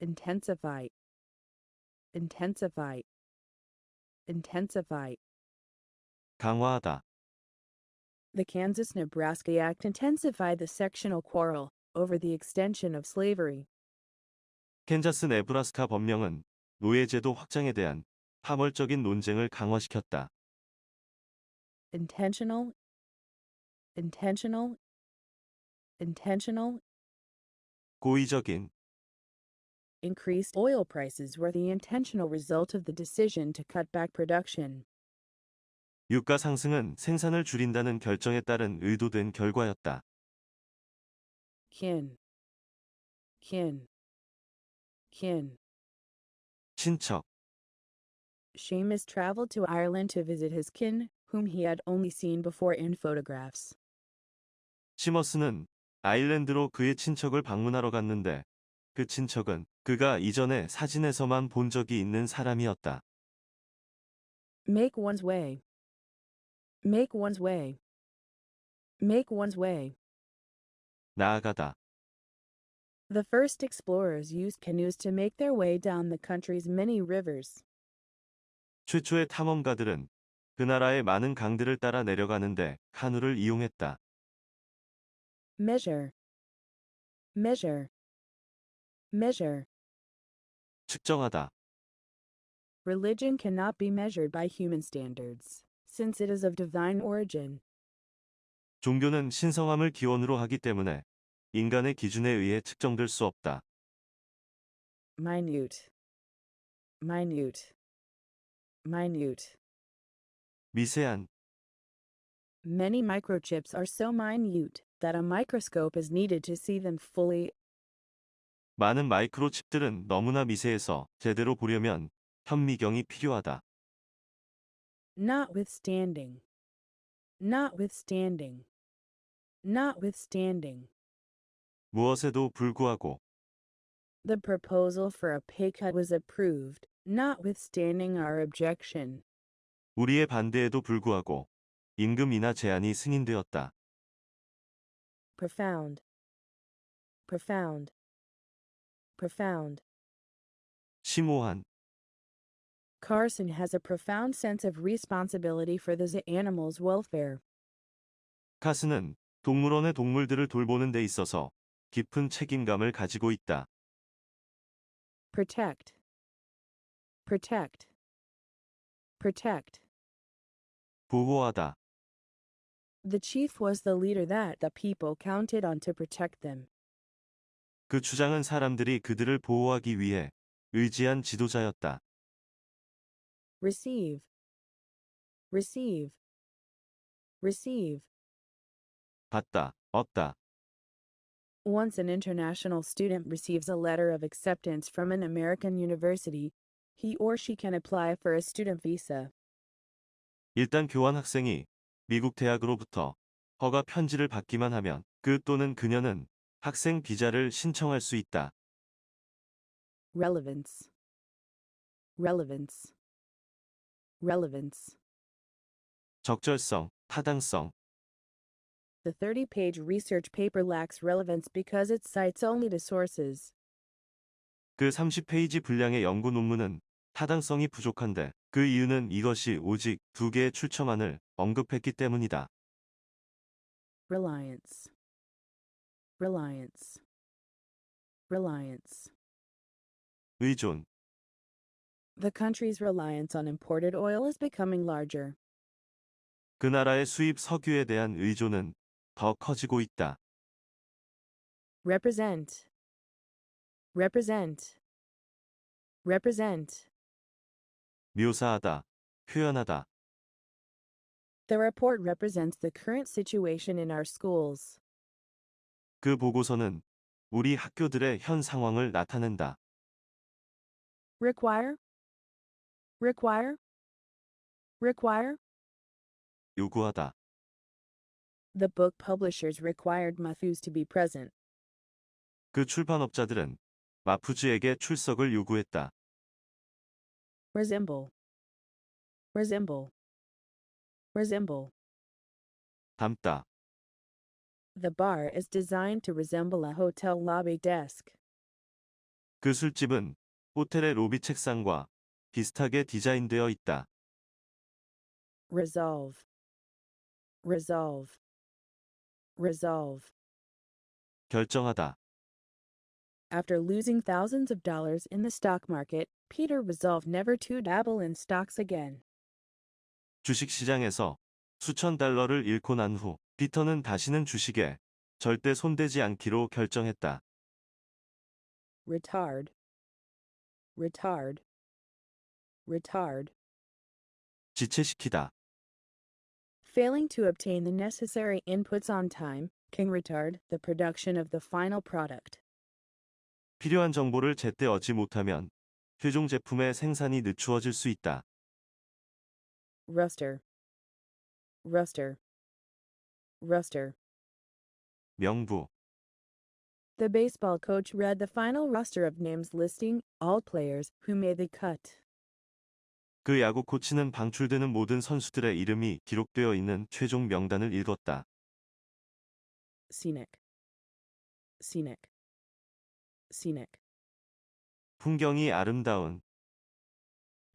intensify, intensify, intensify. 강화하다. The Kansas-Nebraska Act intensified the sectional quarrel over the extension of slavery. 캔자스 네브라스카 법령은 노예제도 확장에 대한 파벌적인 논쟁을 강화시켰다. Intentional, intentional, intentional. 고의적인. Increased oil prices were the intentional result of the decision to cut back production. 유가 상승은 생산을 줄인다는 결정에 따른 의도된 결과였다. Kin, kin, kin. 친척. Seamus traveled to Ireland to visit his kin, whom he had only seen before in photographs. 시머스는 아일랜드로 그의 친척을 방문하러 갔는데 그 친척은 그가 이전에 사진에서만 본 적이 있는 사람이었다. Make one's way. Make one's way. Make one's way. 나아가다. The first explorers used canoes to make their way down the country's many rivers. 최초의 탐험가들은 그 나라의 많은 강들을 따라 내려가는데 카누를 이용했다. Measure, measure, measure. 측정하다. Religion cannot be measured by human standards, since it is of divine origin. 종교는 신성함을 기원으로 하기 때문에 인간의 기준에 의해 측정될 수 없다. Minute, minute, minute. 미세한. Many microchips are so minute that a microscope is needed to see them fully. 많은 마이크로칩들은 너무나 미세해서 제대로 보려면 현미경이 필요하다. Notwithstanding, notwithstanding, notwithstanding. 무엇에도 불구하고. The proposal for a pay cut was approved, notwithstanding our objection. 우리의 반대에도 불구하고 임금 인하 제안이 승인되었다. Profound, profound, profound. 심오한. Carson has a profound sense of responsibility for the animal's welfare. 카스는 동물원의 동물들을 돌보는 데 있어서 깊은 책임감을 가지고 있다. Protect, protect, protect. 보호하다. The chief was the leader that the people counted on to protect them. 그 주장은 사람들이 그들을 보호하기 위해 의지한 지도자였다. Receive, receive, receive. 받다, 얻다. Once an international student receives a letter of acceptance from an American university, he or she can apply for a student visa. 일단 교환 학생이 미국 대학으로부터 허가 편지를 받기만 하면 그 또는 그녀는 학생 비자를 신청할 수 있다. Relevance, relevance, relevance. 적절성, 타당성. The 30-page research paper lacks relevance because it cites only the sources. 그 30페이지 분량의 연구 논문은 타당성이 부족한데 그 이유는 이것이 오직 2개의 출처만을 언급했기 때문이다. Reliance, reliance, reliance. 의존. The country's reliance on imported oil is becoming larger. 그 나라의 수입 석유에 대한 의존은 더 커지고 있다. Represent, represent, represent. 묘사하다, 표현하다. The report represents the current situation in our schools. 그 보고서는 우리 학교들의 현 상황을 나타낸다. Require, require, require. 요구하다. The book publishers required Matthews to be present. 그 출판업자들은 마푸즈에게 출석을 요구했다. Resemble, resemble, resemble. 닮다. The bar is designed to resemble a hotel lobby desk. 그 술집은 호텔의 로비 책상과 비슷하게 디자인되어 있다. resolve, resolve, resolve. 결정하다. After losing thousands of dollars in the stock market, Peter resolved never to dabble in stocks again. 주식시장에서 수천 달러를 잃고 난 후 피터는 다시는 주식에 절대 손대지 않기로 결정했다. Retard, retard, retard. 지체시키다. Failing to obtain the necessary inputs on time can retard the production of the final product. 필요한 정보를 제때 얻지 못하면 최종 제품의 생산이 늦추어질 수 있다. Ruster, ruster, ruster. 명부. The baseball coach read the final roster of names listing all players who made the cut. 그 야구 코치는 방출되는 모든 선수들의 이름이 기록되어 있는 최종 명단을 읽었다. Scenic, scenic, scenic. 풍경이 아름다운.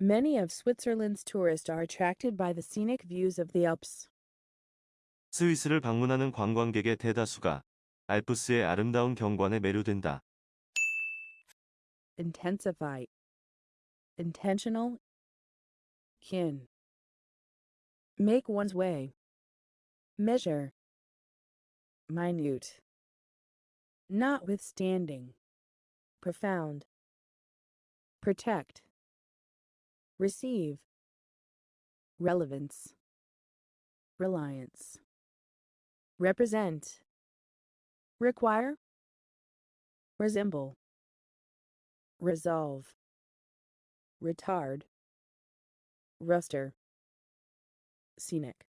Many of Switzerland's tourists are attracted by the scenic views of the Alps. 스위스를 방문하는 관광객의 대다수가 알프스의 아름다운 경관에 매료된다. Intensify, intentional, kin. Make one's way. Measure. Minute. Notwithstanding. Profound. Protect. Receive. Relevance. Reliance. Represent. Require. Resemble. Resolve. Retard. Ruster. Scenic.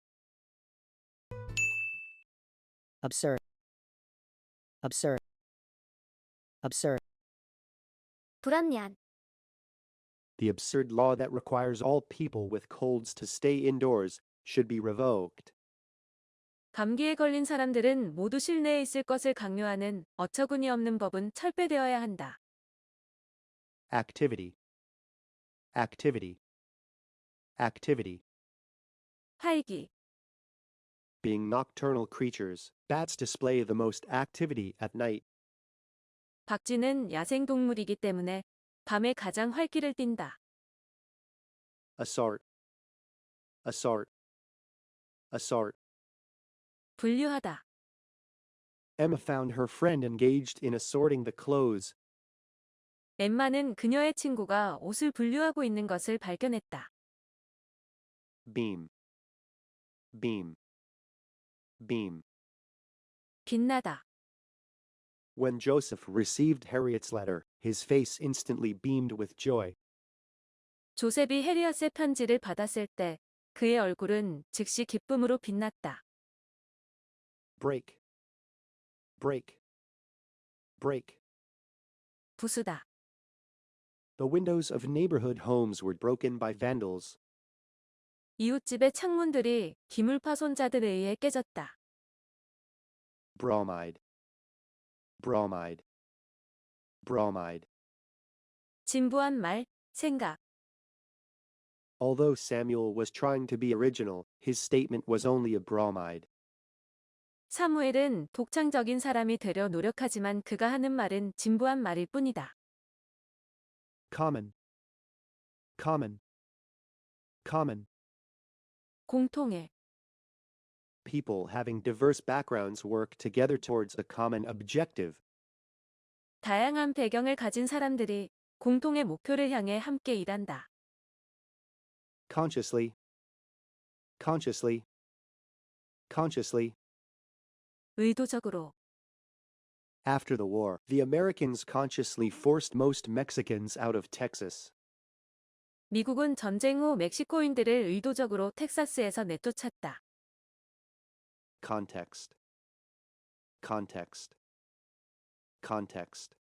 absurd, absurd, absurd. 불합리한, The absurd law that requires all people with colds to stay indoors should be revoked. 감기에 걸린 사람들은 모두 실내에 있을 것을 강요하는 어처구니 없는 법은 철폐되어야 한다. Activity, activity, activity. 활기, Being nocturnal creatures, bats display the most activity at night. 박쥐는 야생동물이기 때문에 밤에 가장 활기를 띈다. Assort, assort, assort. 분류하다. Emma found her friend engaged in assorting the clothes. 엠마는 그녀의 친구가 옷을 분류하고 있는 것을 발견했다. Beam, beam, beam. 빛나다. When Joseph received Harriet's letter, his face instantly beamed with joy. 조셉이 해리엇의 편지를 받았을 때 그의 얼굴은 즉시 기쁨으로 빛났다. Break, break, break. 부수다. The windows of neighborhood homes were broken by vandals. 이웃집의 창문들이 기물파손자들에 의해 깨졌다. Bromide, bromide, bromide. 진부한 말, 생각. Although Samuel was trying to be original, his statement was only a bromide. 사무엘은 독창적인 사람이 되려 노력하지만 그가 하는 말은 진부한 말일 뿐이다. Common, common, common. 공통의, People having diverse backgrounds work together towards a common objective. 다양한 배경을 가진 사람들이 공통의 목표를 향해 함께 일한다. Consciously, consciously, consciously. 의도적으로, After the war, the Americans consciously forced most Mexicans out of Texas. 미국은 전쟁 후 멕시코인들을 의도적으로 텍사스에서 내쫓았다. Context, context, context.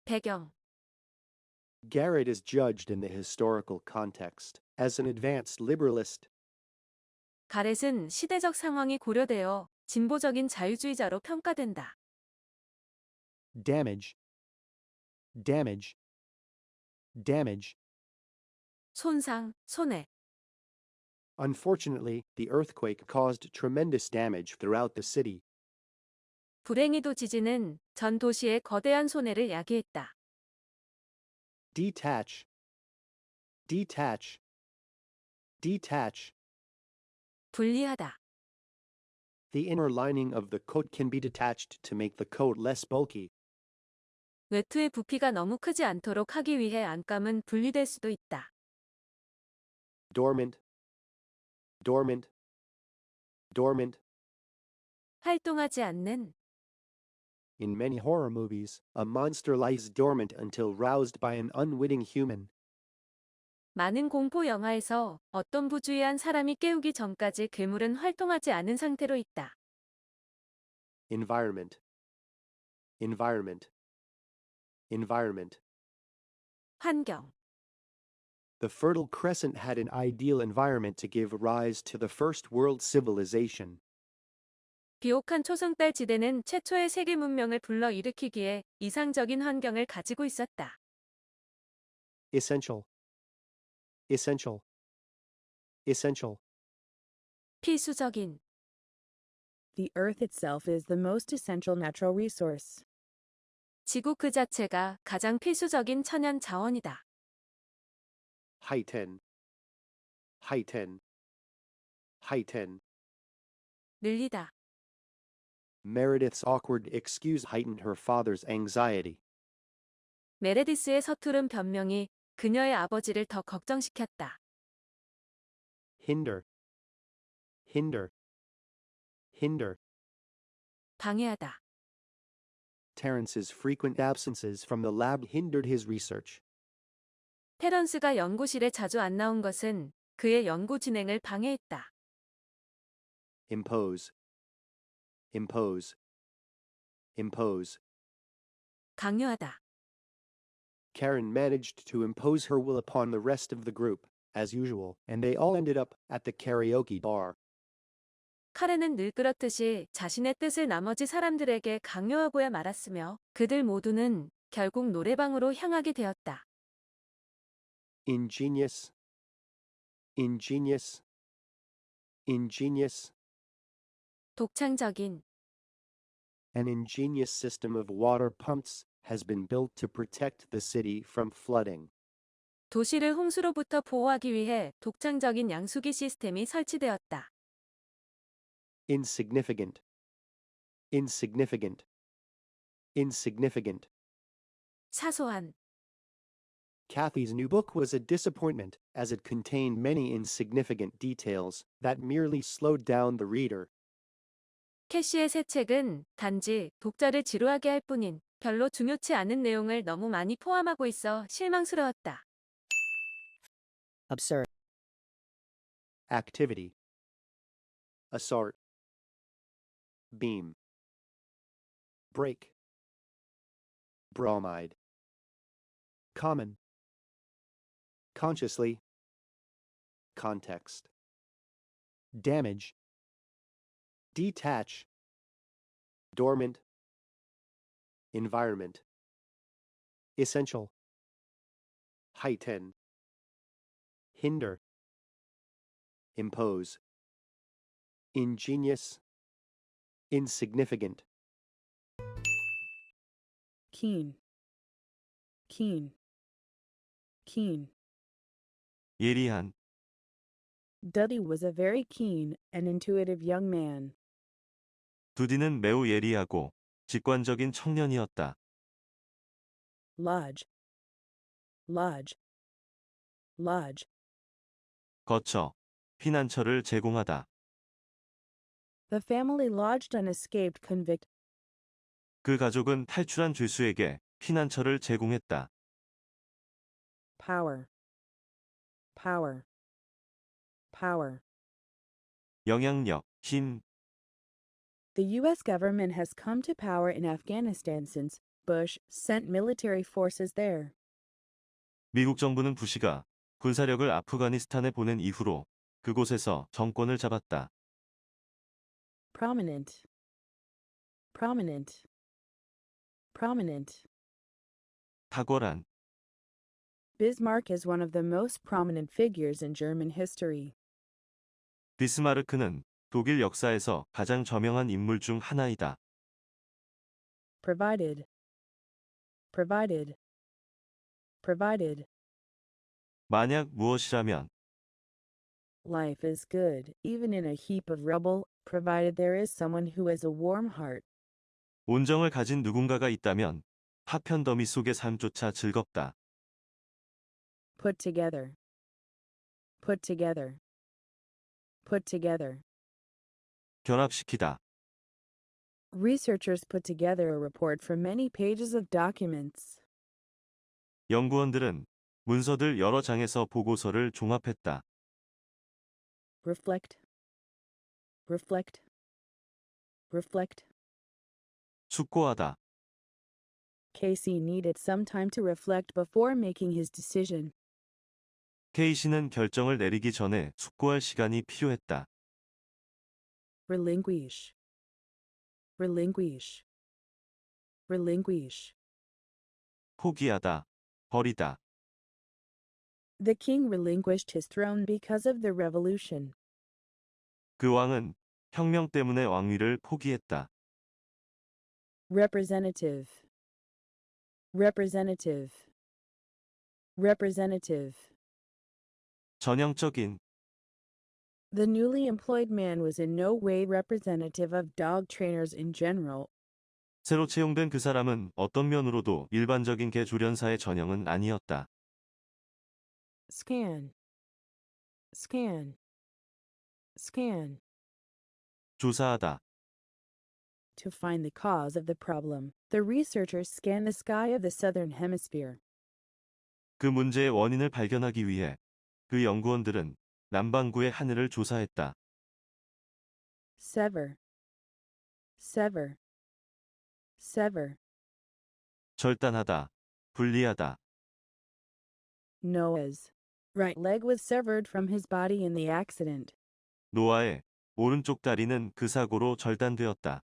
배경, Garrett is judged in the historical context as an advanced liberalist. 가렛은 시대적 상황이 고려되어 진보적인 자유주의자로 평가된다. Damage, damage, damage. 손상, 손해. Unfortunately, the earthquake caused tremendous damage throughout the city. 불행히도 지진은 전 도시에 거대한 손해를 야기했다. Detach, detach, detach. 분리하다. The inner lining of the coat can be detached to make the coat less bulky. 외투의 부피가 너무 크지 않도록 하기 위해 안감은 분리될 수도 있다. Dormant, dormant, dormant. 활동하지 않는. In many horror movies, a monster lies dormant until roused by an unwitting human. 많은 공포 영화에서 어떤 부주의한 사람이 깨우기 전까지 괴물은 활동하지 않은 상태로 있다. Environment, environment, environment. 환경. The Fertile Crescent had an ideal environment to give rise to the first world civilization. 비옥한 초승달 지대는 최초의 세계 문명을 불러일으키기에 이상적인 환경을 가지고 있었다. Essential, essential, essential. 필수적인. The earth itself is the most essential natural resource. 지구 그 자체가 가장 필수적인 천연 자원이다. Heighten, heighten, heighten. 늘리다. Meredith's awkward excuse heightened her father's anxiety. 메레디스의 서투른 변명이 그녀의 아버지를 더 걱정시켰다. Hinder, hinder, hinder. 방해하다. Terrence's frequent absences from the lab hindered his research. 테런스가 연구실에 자주 안 나온 것은 그의 연구 진행을 방해했다. Impose, impose, impose. 강요하다. Karen managed to impose her will upon the rest of the group, as usual, and they all ended up at the karaoke bar. 카렌은 늘 그렇듯이 자신의 뜻을 나머지 사람들에게 강요하고야 말았으며 그들 모두는 결국 노래방으로 향하게 되었다. Ingenious, ingenious, ingenious. 독창적인. An ingenious system of water pumps has been built to protect the city from flooding. 도시를 홍수로부터 보호하기 위해 독창적인 양수기 시스템이 설치되었다. Insignificant, insignificant, insignificant. 사소한. Kathy's new book was a disappointment as it contained many insignificant details that merely slowed down the reader. 캐시의 새 책은 단지 독자를 지루하게 할 뿐인 별로 중요치 않은 내용을 너무 많이 포함하고 있어 실망스러웠다. absurd, Activity. Assort. Beam. Break. Bromide. Common. Consciously. Context. Damage. Detach. Dormant. Environment. Essential. Heighten. Hinder. Impose. Ingenious. Insignificant. Keen. Keen. Keen. 예리한, Duddy was a very keen and intuitive young man. 두디는 매우 예리하고 직관적인 청년이었다. Lodge. Lodge. Lodge. 거처, 피난처를 제공하다. The family lodged an escaped convict. 그 가족은 탈출한 죄수에게 피난처를 제공했다. Power. Power. Power. 영향력, 힘, The U.S. government has come to power in Afghanistan since Bush sent military forces there. 미국 정부는 부시가 군사력을 아프가니스탄에 보낸 이후로 그곳에서 정권을 잡았다. Prominent. Prominent. Prominent. 탁월한. Bismarck is one of the most prominent figures in German history. 비스마르크는 독일 역사에서 가장 저명한 인물 중 하나이다. Provided. Provided. Provided. 만약 무엇이라면 Life is good, even in a heap of rubble, provided there is someone who has a warm heart. 온정을 가진 누군가가 있다면 파편 더미 속의 삶조차 즐겁다. Put together. Put together. Put together. 결합시키다. Researchers put together a report from many pages of documents. 연구원들은 문서들 여러 장에서 보고서를 종합했다. Reflect. Reflect. Reflect. 숙고하다. Casey needed some time to reflect before making his decision. K씨는 결정을 내리기 전에 숙고할 시간이 필요했다. Relinquish. Relinquish. Relinquish. 포기하다. 버리다. The king relinquished his throne because of the revolution. 그 왕은 혁명 때문에 왕위를 포기했다. Representative. Representative. Representative. 전형적인. The newly employed man was in no way representative of dog trainers in general. 새로 채용된 그 사람은 어떤 면으로도 일반적인 개 조련사의 전형은 아니었다. Scan. Scan. Scan. 조사하다. To find the cause of the problem, the researchers scanned the sky of the southern hemisphere. 그 문제의 원인을 발견하기 위해 그 연구원들은 남반구의 하늘을 조사했다. Sever. Sever. Sever. 절단하다. 분리하다. Noah's right leg was severed from his body in the accident. 노아의 오른쪽 다리는 그 사고로 절단되었다.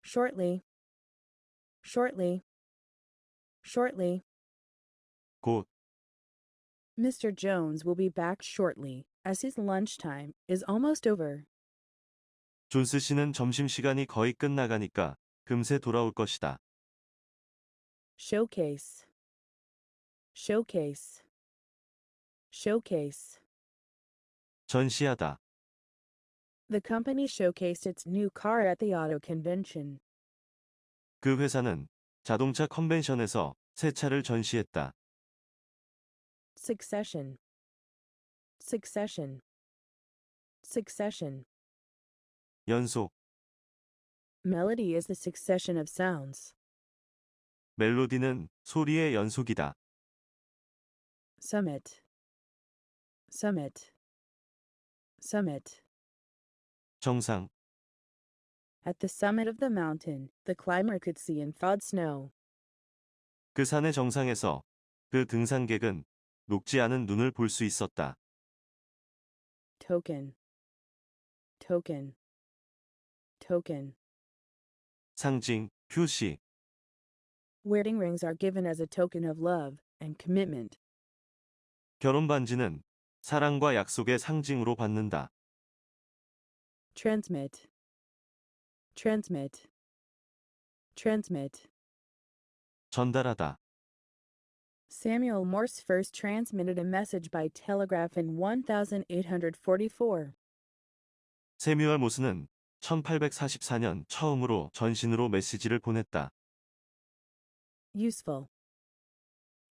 Shortly. Shortly. Shortly. 곧 Mr. Jones will be back shortly, as his lunchtime is almost over. 존스 씨는 점심시간이 거의 끝나가니까 금세 돌아올 것이다. Showcase. Showcase. Showcase. 전시하다. The company showcased its new car at the auto convention. 그 회사는 자동차 컨벤션에서 새 차를 전시했다. Succession. Succession. Succession. 연속. Melody is the succession of sounds. 멜로디는 소리의 연속이다. Summit. Summit. Summit. 정상. At the summit of the mountain, the climber could see in thawed snow. 그 산의 정상에서 그 등산객은 녹지 않은 눈을 볼 수 있었다. Token. Token. Token. 상징, 표시. Wedding rings are given as a token of love and commitment. 결혼 반지는 사랑과 약속의 상징으로 받는다. Transmit. Transmit. Transmit. 전달하다. Samuel Morse first transmitted a message by telegraph in 1844. 세뮤얼 모스는 1844년 처음으로 전신으로 메시지를 보냈다. Useful.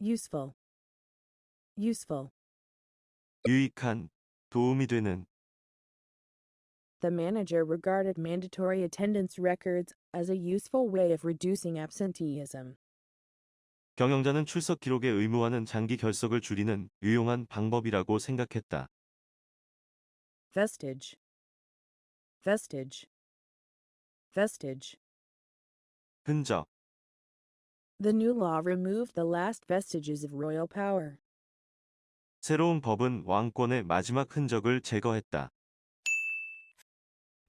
Useful. Useful. 유익한, 도움이 되는. The manager regarded mandatory attendance records as a useful way of reducing absenteeism. 경영자는 출석 기록의 의무화는 장기 결석을 줄이는 유용한 방법이라고 생각했다. Vestige. Vestige. Vestige. 흔적. The new law removed the last vestiges of royal power. 새로운 법은 왕권의 마지막 흔적을 제거했다.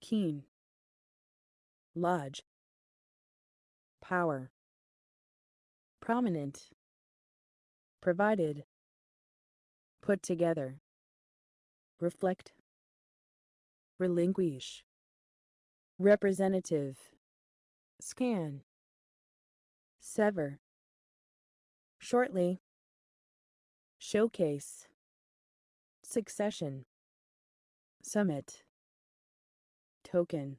Keen. Lodge. Power. prominent, provided, put together, reflect, relinquish, representative, scan, sever, shortly, showcase, succession, summit, token,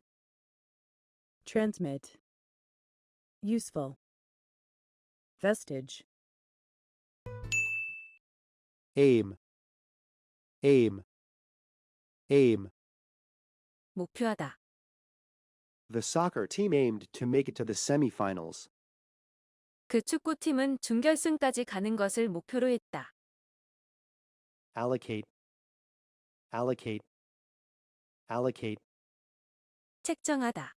transmit, useful, vestige, aim, aim, aim. 목표하다. The soccer team aimed to make it to the semifinals. 그 축구팀은 준결승까지 가는 것을 목표로 했다. Allocate, allocate, allocate. 책정하다.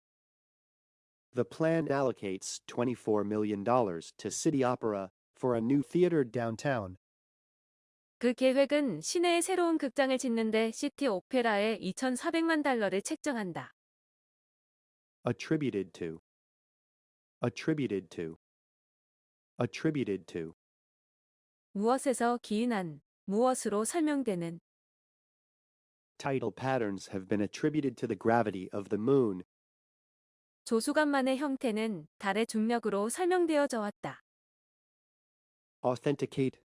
The plan allocates $24 million to City Opera for a new theater downtown. 그 계획은 시내에 새로운 극장을 짓는데 시티 오페라에 2,400만 달러를 책정한다. Attributed to, attributed to, attributed to. 무엇에서 기인한, 무엇으로 설명되는. Tidal patterns have been attributed to the gravity of the moon. 조수간만의 형태는 달의 중력으로 설명되어져 왔다. Authenticate,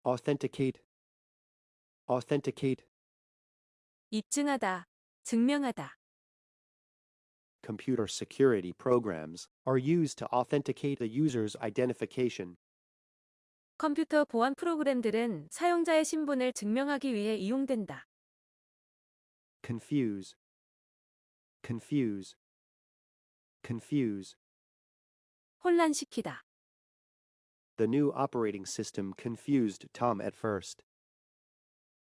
authenticate, authenticate. 입증하다, 증명하다. Computer security programs are used to authenticate the user's identification. 컴퓨터 보안 프로그램들은 사용자의 신분을 증명하기 위해 이용된다. Confuse, confuse, confuse. 혼란시키다. The new operating system confused Tom at first.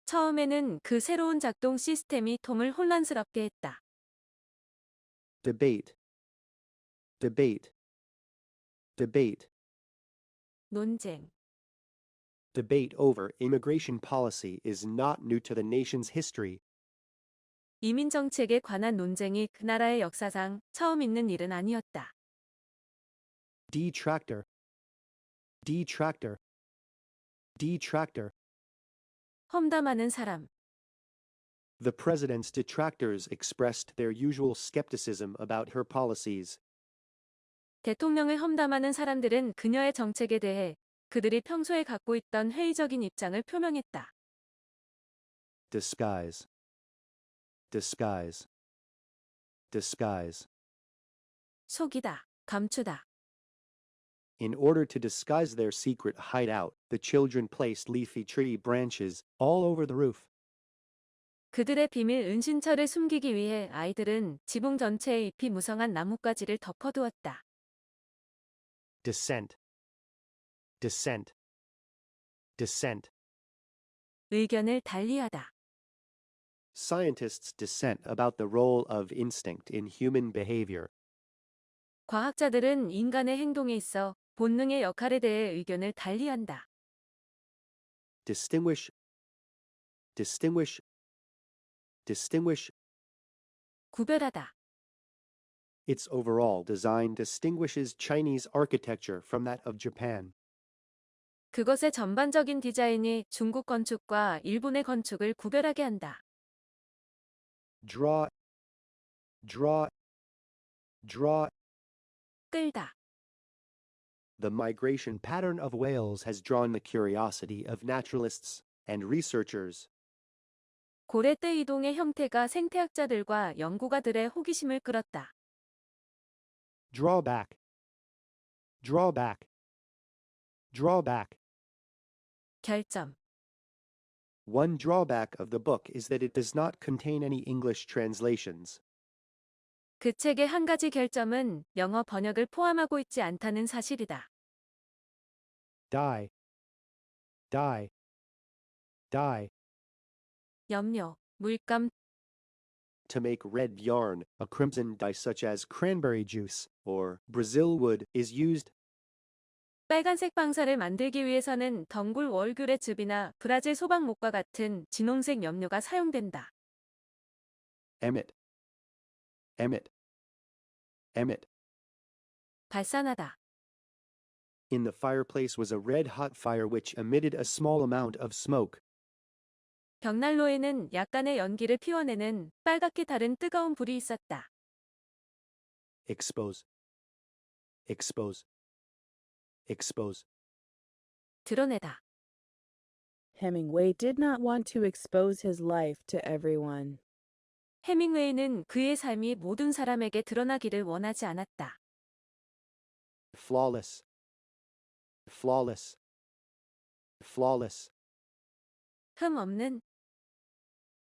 처음에는 그 새로운 작동 시스템이 톰을 혼란스럽게 했다. Debate, debate, debate. 논쟁. Debate over immigration policy is not new to the nation's history. 이민 정책에 관한 논쟁이 그 나라의 역사상 처음 있는 일은 아니었다. Detractor, detractor, detractor. 험담하는 사람. The president's detractors expressed their usual skepticism about her policies. 대통령을 험담하는 사람들은 그녀의 정책에 대해 그들이 평소에 갖고 있던 회의적인 입장을 표명했다. Disguise, disguise, disguise. 속이다, 감추다. In order to disguise their secret hideout, the children placed leafy tree branches all over the roof. 그들의 비밀 은신처를 숨기기 위해 아이들은 지붕 전체에 잎이 무성한 나뭇가지를 덮어두었다. Dissent, dissent, dissent. 의견을 달리하다. Scientists dissent about the role of instinct in human behavior. 과학자들은 인간의 행동에 있어 본능의 역할에 대해 의견을 달리한다. Distinguish, distinguish, distinguish. 구별하다. Its overall design distinguishes Chinese architecture from that of Japan. 그것의 전반적인 디자인이 중국 건축과 일본의 건축을 구별하게 한다. Draw, draw, draw. 끌다. The migration pattern of whales has drawn the curiosity of naturalists and researchers. 고래떼 이동의 형태가 생태학자들과 연구가들의 호기심을 끌었다. Drawback, drawback, drawback. 결점. One drawback of the book is that it does not contain any English translations. 그 책의 한 가지 결점은 영어 번역을 포함하고 있지 않다는 사실이다. Dye, dye, dye. 염료, 물감, To make red yarn, a crimson dye such as cranberry juice or Brazil wood is used. 빨간색 방사를 만들기 위해서는 덩굴 월귤의 즙이나 브라질 소박목과 같은 진홍색 염료가 사용된다. Emit, emit, emit. 발산하다. In the fireplace was a red-hot fire which emitted a small amount of smoke. 벽난로에는 약간의 연기를 피워내는 빨갛게 다른 뜨거운 불이 있었다. Expose. Expose. Expose. 드러내다. Hemingway did not want to expose his life to everyone. 해밍웨이는 그의 삶이 모든 사람에게 드러나기를 원하지 않았다. Flawless. Flawless. Flawless. 흠 없는.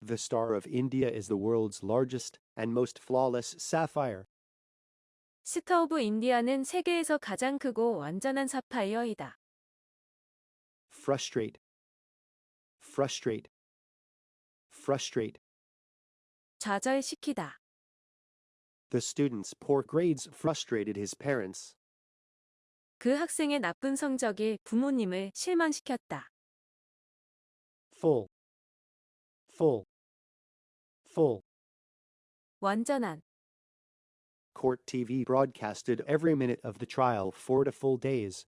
The Star of India is the world's largest and most flawless sapphire. 스타 오브 인디아는 세계에서 가장 크고 완전한 사파이어이다. Frustrate. Frustrate. Frustrate. 좌절시키다. The student's poor grades frustrated his parents. 그 학생의 나쁜 성적이 부모님을 실망시켰다. Full. Full. Full. 완전한. Court TV broadcasted every minute of the trial 4 to full days.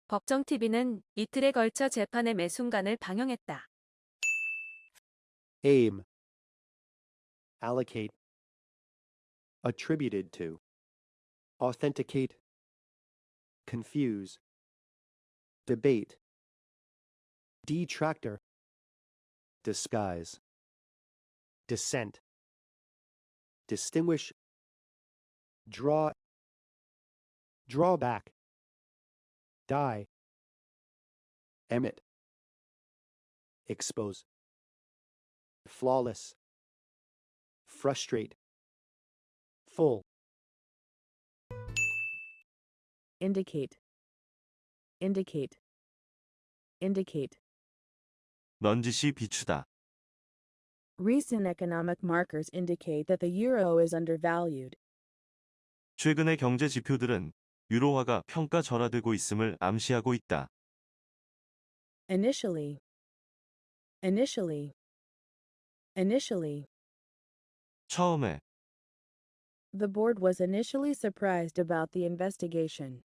법정 TV는 이틀에 걸쳐 재판의 매 순간을 방영했다. Aim. Allocate. Attributed to. Authenticate. Confuse. Debate. Detractor. Disguise. Dissent. Distinguish. Draw. Drawback. Die. Emit. Expose. Flawless. Frustrate. Full. Indicate. Indicate. Indicate. 넌지시 비추다. Recent economic markers indicate that the euro is undervalued. 최근의 경제 지표들은 유로화가 평가절하되고 있음을 암시하고 있다. Initially. Initially. Initially. 처음에 The board was initially surprised about the investigation.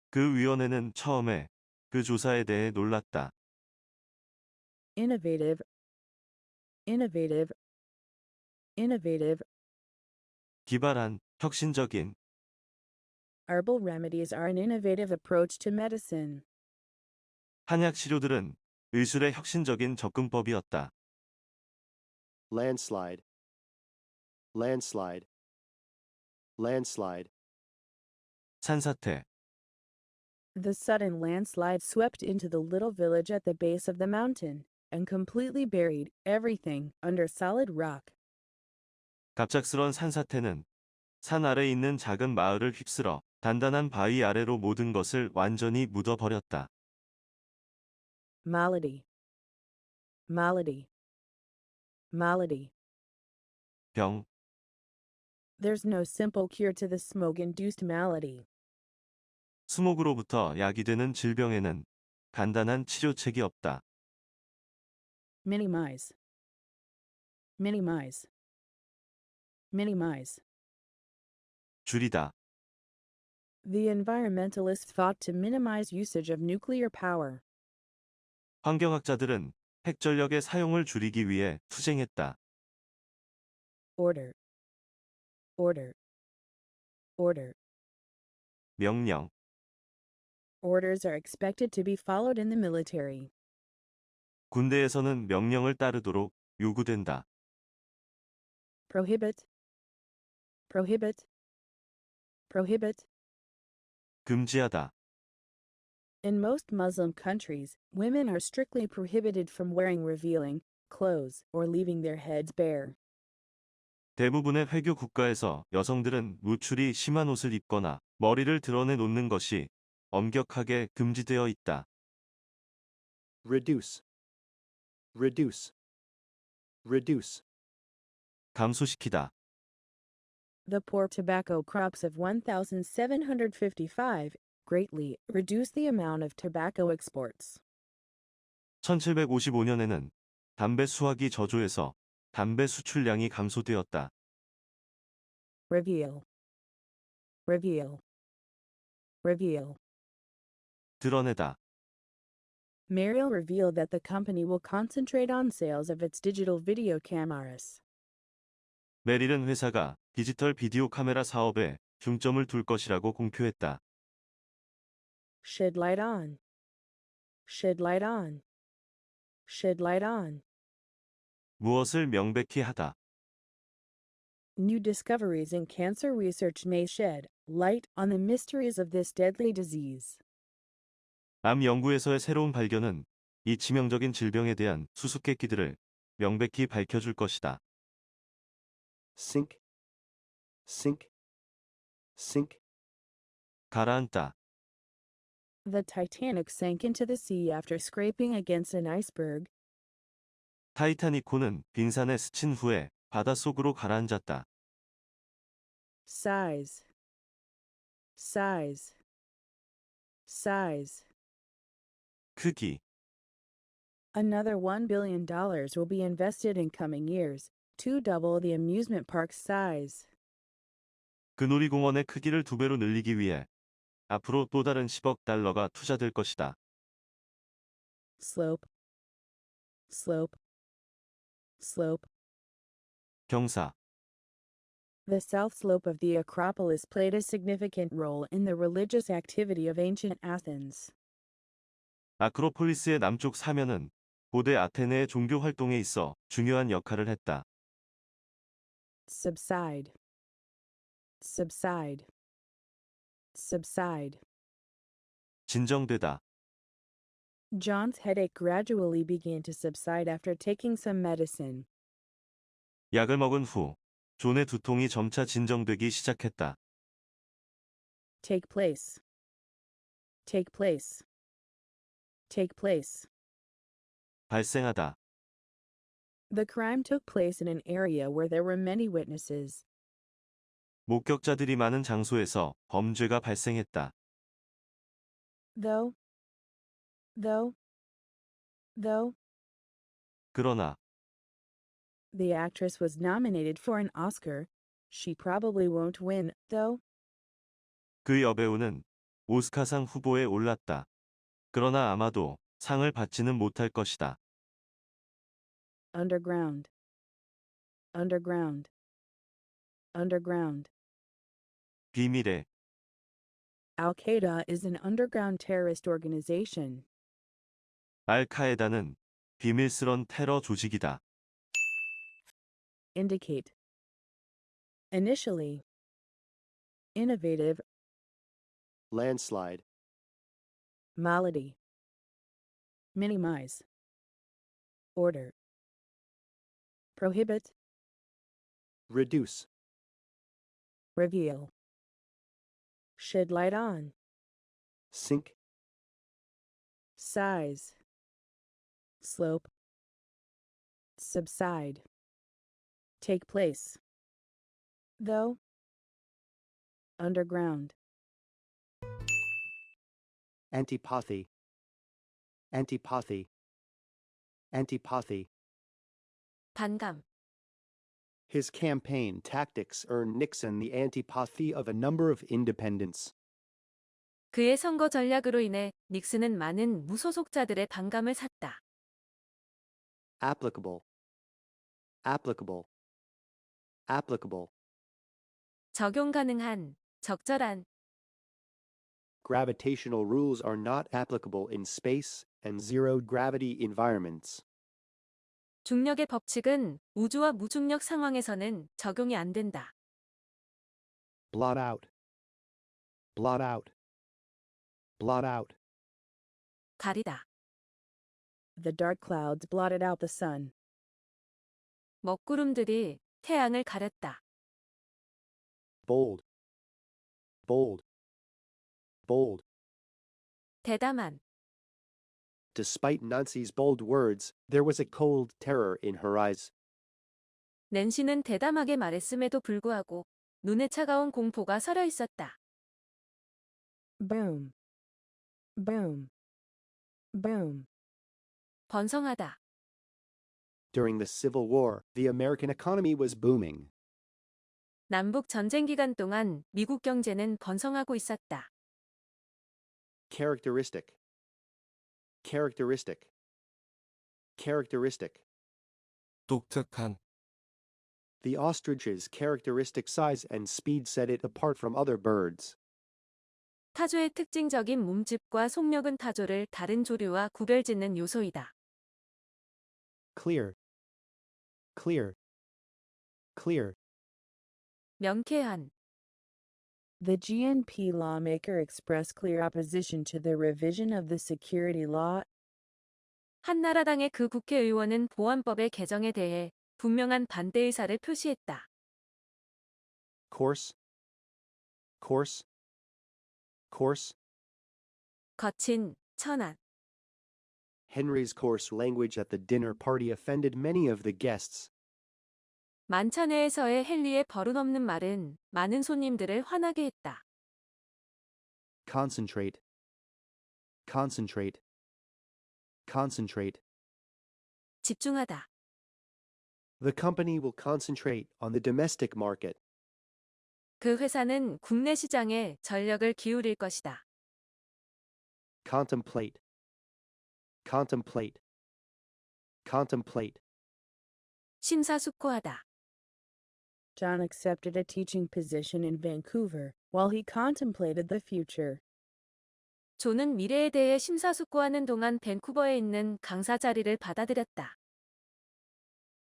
그 위원회는 처음에 그 조사에 대해 놀랐다. Innovative. Innovative. Innovative. 기발한, 혁신적인. Herbal remedies are an innovative approach to medicine. 한약 치료들은 의술의 혁신적인 접근법이었다. Landslide. Landslide. Landslide. 산사태, The sudden landslide swept into the little village at the base of the mountain and completely buried everything under solid rock. 갑작스런 산사태는 산 아래에 있는 작은 마을을 휩쓸어 단단한 바위 아래로 모든 것을 완전히 묻어버렸다. Malady. Malady. Malady. 병, There's no simple cure to the smoke-induced malady. 수목으로부터 야기되는 질병에는 간단한 치료책이 없다. Minimize. Minimize. Minimize. 줄이다. The environmentalists fought to minimize usage of nuclear power. 환경학자들은 핵전력의 사용을 줄이기 위해 투쟁했다. Order. Order. Order. 명령, Orders are expected to be followed in the military. 군대에서는 명령을 따르도록 요구된다. Prohibit. Prohibit. Prohibit. 금지하다. In most Muslim countries, women are strictly prohibited from wearing revealing clothes or leaving their heads bare. 대부분의 회교 국가에서 여성들은 노출이 심한 옷을 입거나 머리를 드러내 놓는 것이 엄격하게 금지되어 있다. Reduce. Reduce. Reduce. 감소시키다. The poor tobacco crops of 1755 greatly reduced the amount of tobacco exports. 1755년에는 담배 수확이 저조해서 담배 수출량이 감소되었다. Reveal. Reveal. Reveal. 드러내다. Mariel revealed that the company will concentrate on sales of its digital video cameras. 메릴은 회사가 디지털 비디오 카메라 사업에 중점을 둘 것이라고 공표했다. Shed light on. Shed light on. Shed light on. 무엇을 명백히 하다. New discoveries in cancer research may shed light on the mysteries of this deadly disease. 암 연구에서의 새로운 발견은 이 치명적인 질병에 대한 수수께끼들을 명백히 밝혀줄 것이다. Sink. Sink. Sink. 가라앉다. The Titanic sank into the sea after scraping against an iceberg. 타이타닉호는 빙산에 스친 후에 바닷속으로 가라앉았다. Size. Size. Size. 크기. Another $1 billion will be invested in coming years to double the amusement park's size. 그 놀이공원의 크기를 2배로 늘리기 위해 앞으로 또 다른 10억 달러가 투자될 것이다. Slope. Slope. Slope. 경사. The south slope of the Acropolis played a significant role in the religious activity of ancient Athens. 아크로폴리스의 남쪽 사면은 고대 아테네의 종교 활동에 있어 중요한 역할을 했다. Subside. Subside. Subside. 진정되다. John's headache gradually began to subside after taking some medicine. 약을 먹은 후 존의 두통이 점차 진정되기 시작했다. Take place. Take place. Take place. 발생하다. The crime took place in an area where there were many witnesses. 목격자들이 많은 장소에서 범죄가 발생했다. Though. 그러나 The actress was nominated for an Oscar. She probably won't win, though. 그 여배우는 오스카상 후보에 올랐다. 그러나 아마도 상을 받지는 못할 것이다. Underground. Underground. Underground. 비밀에. Al-Qaeda is an underground terrorist organization. 알카에다는 비밀스런 테러 조직이다. Indicate. Initially. Innovative. Landslide. Malady. Minimize. Order. Prohibit. Reduce. Reveal. Shed light on. Sink. Size. Slope. Subside. Take place. Though. Underground. Antipathy. Antipathy. Antipathy. 반감. His campaign tactics earned Nixon the antipathy of a number of independents. 그의 선거 전략으로 인해 닉슨은 많은 무소속자들의 반감을 샀다. Applicable. Applicable. Applicable. 적용 가능한, 적절한. Gravitational rules are not applicable in space and zero-gravity environments. 중력의 법칙은 우주와 무중력 상황에서는 적용이 안 된다. Blot out. Blot out. Blot out. 가리다. The dark clouds blotted out the sun. 먹구름들이 태양을 가렸다. Bold. Bold. Bold. 대담한. Despite Nancy's bold words, there was a cold terror in her eyes. 낸시는 대담하게 말했음에도 불구하고 눈에 차가운 공포가 서려 있었다. Boom. Boom. Boom. 번성하다. During the Civil War, the American economy was booming. 남북 전쟁 기간 동안 미국 경제는 번성하고 있었다. characteristic, characteristic, characteristic. 독특한, The ostrich's characteristic size and speed set it apart from other birds. 타조의 특징적인 몸집과 속력은 타조를 다른 조류와 구별짓는 요소이다. Clear, clear, clear. 명쾌한, The GNP lawmaker expressed clear opposition to the revision of the security law. 한나라당의 그 국회의원은 보안법의 개정에 대해 분명한 반대 의사를 표시했다. Coarse, coarse, coarse. 거친, 천한. Henry's coarse language at the dinner party offended many of the guests. 만찬회에서의 헨리의 버릇없는 말은 많은 손님들을 화나게 했다. Concentrate, concentrate, concentrate. 집중하다. The company will concentrate on the domestic market. 그 회사는 국내 시장에 전력을 기울일 것이다. Contemplate, contemplate, contemplate. 심사숙고하다. John accepted a teaching position in Vancouver while he contemplated the future. 존은 미래에 대해 심사숙고하는 동안 밴쿠버에 있는 강사 자리를 받아들였다.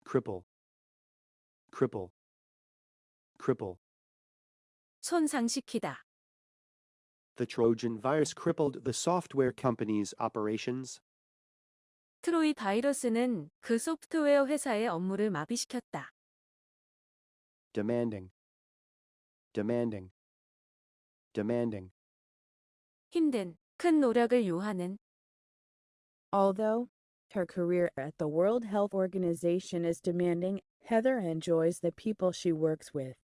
Cripple, cripple, cripple. 손상시키다. The Trojan virus crippled the software company's operations. 트로이 바이러스는 그 소프트웨어 회사의 업무를 마비시켰다. Demanding, demanding, demanding. 힘든, 큰 노력을 요하는. Although her career at the World Health Organization is demanding, Heather enjoys the people she works with.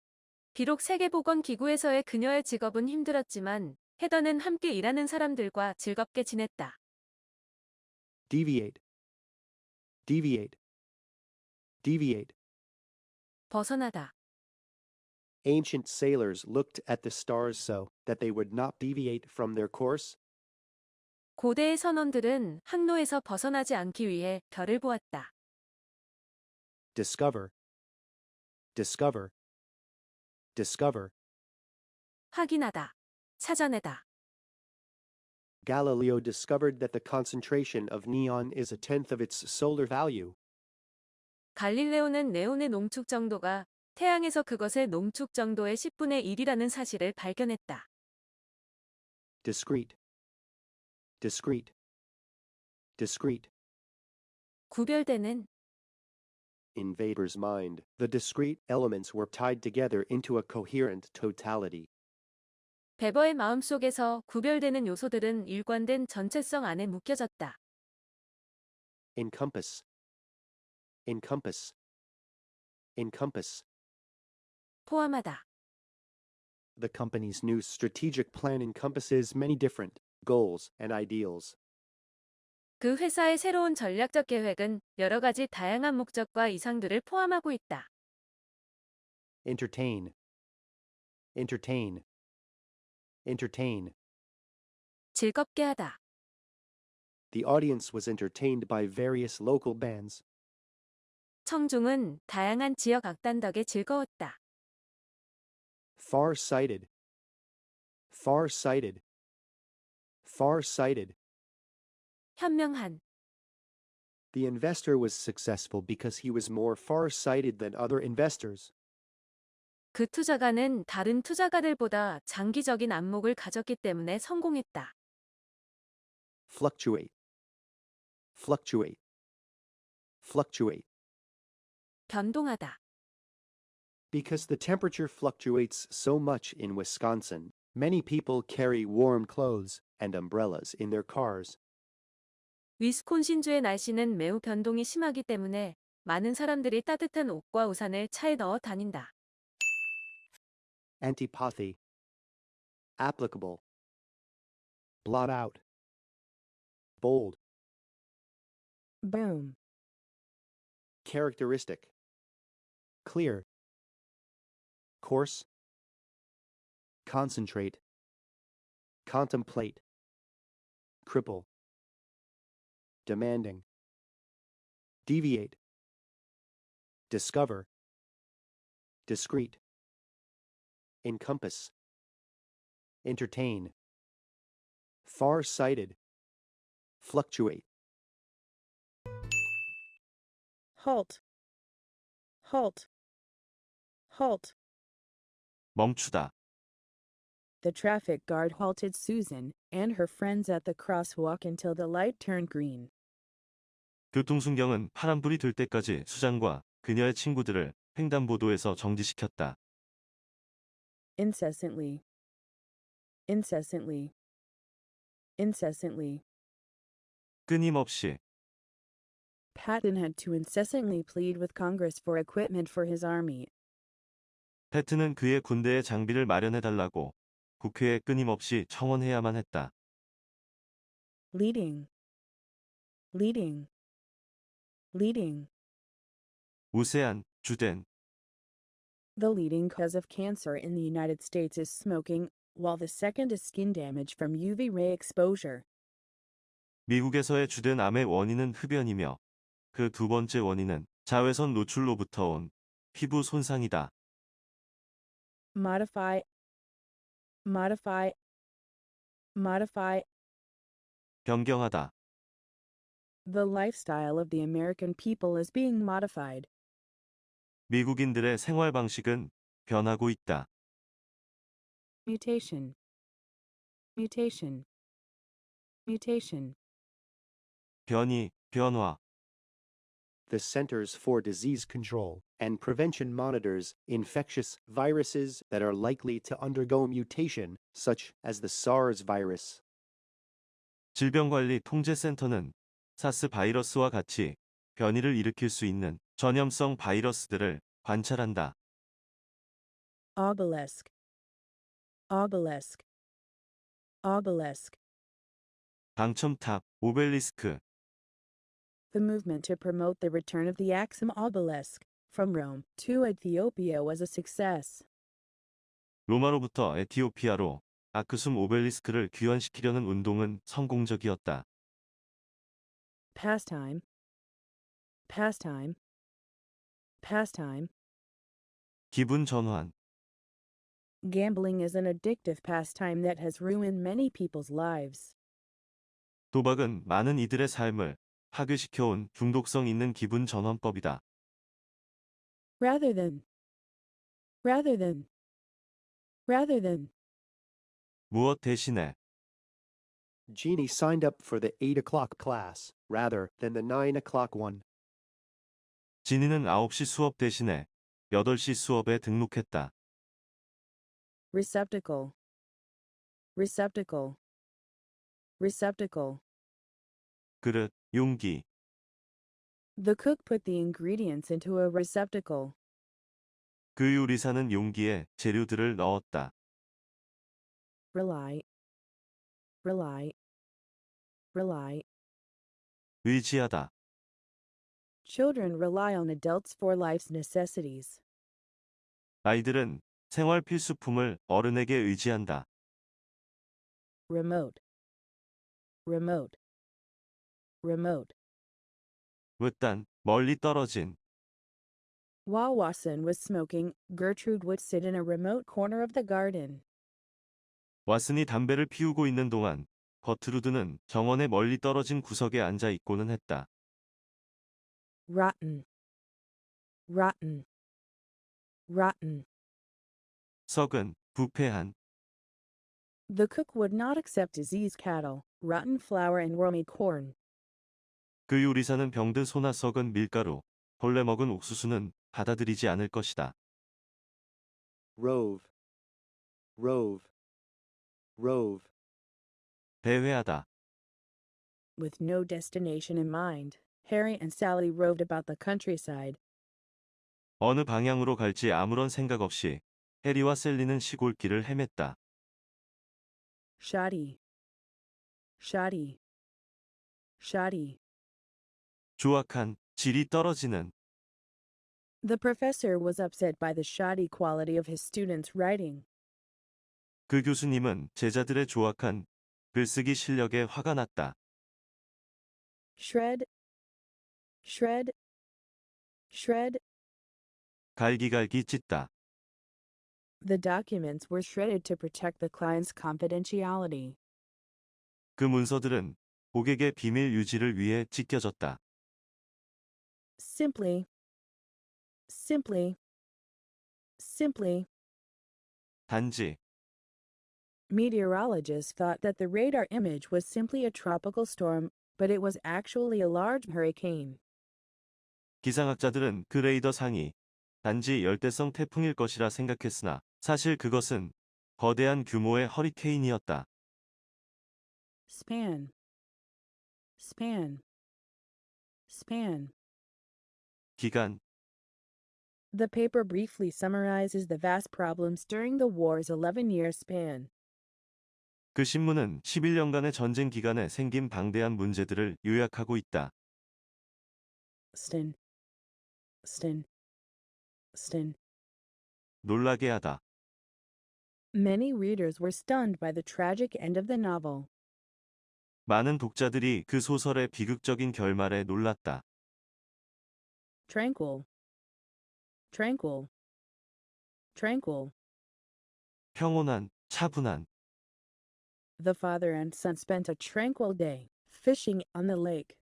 비록 세계보건기구에서의 그녀의 직업은 힘들었지만 헤더는 함께 일하는 사람들과 즐겁게 지냈다. Deviate, deviate, deviate. 벗어나다. Ancient sailors looked at the stars so that they would not deviate from their course. 고대의 선원들은 항로에서 벗어나지 않기 위해 별을 보았다. Discover, discover, discover. 확인하다. 찾아내다. Galileo discovered that the concentration of neon is a tenth of its solar value. 갈릴레오는 네온의 농축 정도가 태양에서 그것의 농축 정도의 10분의 1이라는 사실을 발견했다. Discrete, discrete, discrete. 구별되는. In Weber's mind, the discrete elements were tied together into a coherent totality. 베버의 마음속에서 구별되는 요소들은 일관된 전체성 안에 묶여졌다. Encompass, encompass, encompass. 포함하다. The company's new strategic plan encompasses many different goals and ideals. 그 회사의 새로운 전략적 계획은 여러 가지 다양한 목적과 이상들을 포함하고 있다. Entertain, entertain, entertain. 즐겁게 하다. The audience was entertained by various local bands. 청중은 다양한 지역 악단 덕에 즐거웠다. Far-sighted, far-sighted, far-sighted. 현명한. The investor was successful because he was more far-sighted than other investors. 그 투자가는 다른 투자가들보다 장기적인 안목을 가졌기 때문에 성공했다. Fluctuate, fluctuate, fluctuate. 변동하다. Because the temperature fluctuates so much in Wisconsin, many people carry warm clothes and umbrellas in their cars. 위스콘신주의 날씨는 매우 변동이 심하기 때문에 많은 사람들이 따뜻한 옷과 우산을 차에 넣어 다닌다. Antipathy, applicable, blot out, bold. Boom. Characteristic, clear, coarse, concentrate, contemplate. cripple, demanding, deviate, discover, discreet, encompass, entertain, far-sighted, fluctuate. Halt. Halt. Halt. 멈추다. The traffic guard halted Susan and her friends at the crosswalk until the light turned green. 교통순경은 파란불이 될 때까지 수장과 그녀의 친구들을 횡단보도에서 정지시켰다. Incessantly. Incessantly. Incessantly. 끊임없이. Patton had to incessantly plead with Congress for equipment for his army. 패트는 그의 군대에 장비를 마련해달라고 국회에 끊임없이 청원해야만 했다. Leading. Leading. Leading. 우세한, 주된. The leading cause of cancer in the United States is smoking, while the second is skin damage from UV ray exposure. 미국에서의 주된 암의 원인은 흡연이며 그 두 번째 원인은 자외선 노출로부터 온 피부 손상이다. Modify. Modify. Modify. 변경하다. The lifestyle of the American people is being modified. 미국인들의 생활 방식은 변하고 있다. Mutation. Mutation. Mutation. 변이, 변화. The Centers for Disease Control and Prevention monitors infectious viruses that are likely to undergo mutation, such as the SARS virus. 질병관리통제센터는 사스 바이러스와 같이 변이를 일으킬 수 있는 전염성 바이러스들을 관찰한다. Obelisk. Obelisk. Obelisk. 당첨탑, 오벨리스크. The movement to promote the return of the Axum obelisk from Rome to Ethiopia was a success. 로마로부터 에티오피아로 아크숨 오벨리스크를 귀환시키려는 운동은 성공적이었다. Pastime. Pastime. Pastime. 기분 전환. Gambling is an addictive pastime that has ruined many people's lives. 도박은 많은 이들의 삶을 파괴시켜온 중독성 있는 기분 전환법이다. Rather than. Rather than. Rather than. 무엇 대신에. Jeannie signed up for the 8 o'clock class rather than the 9 o'clock one. 지니는 9시 수업 대신에 8시 수업에 등록했다. Receptacle. Receptacle. Receptacle. 그릇, 용기. The cook put the ingredients into a receptacle. 그 요리사는 용기에 재료들을 넣었다. Rely. Rely. Rely. 의지하다. Children rely on adults for life's necessities. 아이들은 생활 필수품을 어른에게 의지한다. Remote. Remote. Remote. 외딴, 멀리 떨어진. While Watson was smoking, Gertrude would sit in a remote corner of the garden. 왓슨이 담배를 피우고 있는 동안 거트루드는 정원의 멀리 떨어진 구석에 앉아 있고는 했다. Rotten. Rotten. Rotten. 썩은, 부패한. The cook would not accept diseased cattle, rotten flour, and wormy corn. 그 요리사는 병든 소나 썩은 밀가루, 벌레 먹은 옥수수는 받아들이지 않을 것이다. Rove. Rove. Rove. 배회하다. With no destination in mind, Harry and Sally roved about the countryside. 어느 방향으로 갈지 아무런 생각 없이 해리와 셀리는 시골길을 헤맸다. Shoddy. Shoddy. Shoddy. 조악한, 질이 떨어지는. The professor was upset by the shoddy quality of his students' writing. 그 교수님은 제자들의 조악한 글쓰기 실력에 화가 났다. shred, shred, shred. 갈기갈기 찢다. The documents were shredded to protect the client's confidentiality. 그 문서들은 고객의 비밀 유지를 위해 찢겨졌다. Simply, simply, simply. 단지 Meteorologists thought that the radar image was simply a tropical storm, but it was actually a large hurricane. 기상학자들은 그 레이더 상이 단지 열대성 태풍일 것이라 생각했으나 사실 그것은 거대한 규모의 허리케인이었다. Span, span, span. 기간, The paper briefly summarizes the vast problems during the war's 11-year span. 그 신문은 11년간의 전쟁 기간에 생긴 방대한 문제들을 요약하고 있다. Stin, stin, stin. 놀라게 하다. Many readers were stunned by the tragic end of the novel. 많은 독자들이 그 소설의 비극적인 결말에 놀랐다. Tranquil, tranquil, tranquil. 평온한, 차분한. The father and son spent a tranquil day, fishing on the lake.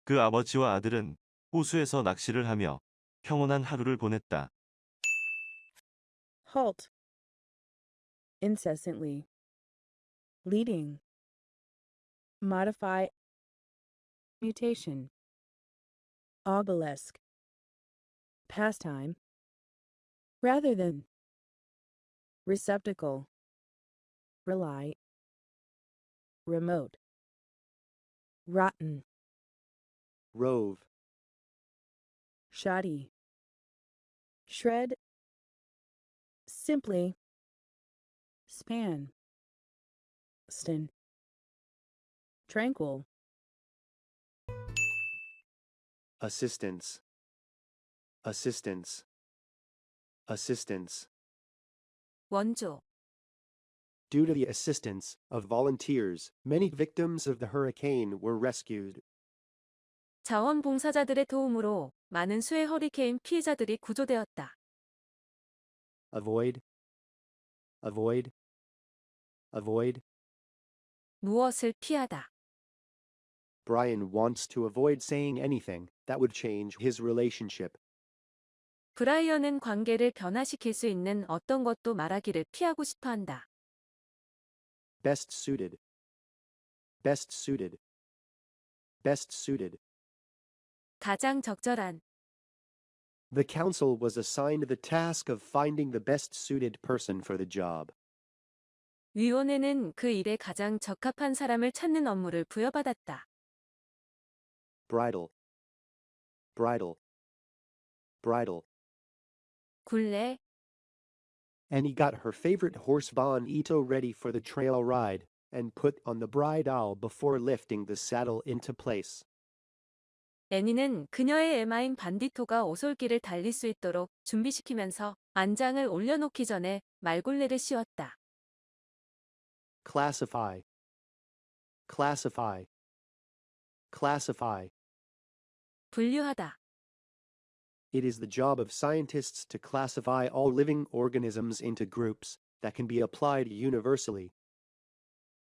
그 아버지와 아들은 호수에서 낚시를 하며 평온한 하루를 보냈다. Halt. Incessantly. Leading. Modify. Mutation. Obelisk. Pastime. Rather than. Receptacle. Rely. Remote. Rotten. Rove. Shoddy. Shred. Simply. Span. Stin. Tranquil. Assistance. Assistance. Assistance. 원조. Due to the assistance of volunteers, many victims of the hurricane were rescued. 자원봉사자들의 도움으로 많은 수의 허리케인 피해자들이 구조되었다. Avoid. Avoid. Avoid. 무엇을 피하다. Brian wants to avoid saying anything that would change his relationship. 브라이언은 관계를 변화시킬 수 있는 어떤 것도 말하기를 피하고 싶어 한다. Best suited. Best suited. Best suited. 가장 적절한. The council was assigned the task of finding the best suited person for the job. 위원회는 그 일에 가장 적합한 사람을 찾는 업무를 부여받았다. Bridle. Bridle. Bridle. 굴레. And he got her favorite horse Bonito ready for the trail ride and put on the bridle before lifting the saddle into place. 애니는 그녀의 에마인 반디토가 오솔길을 달릴 수 있도록 준비시키면서 안장을 올려놓기 전에 말굴레를 씌웠다. Classify. Classify. Classify. 분류하다. It is the job of scientists to classify all living organisms into groups that can be applied universally.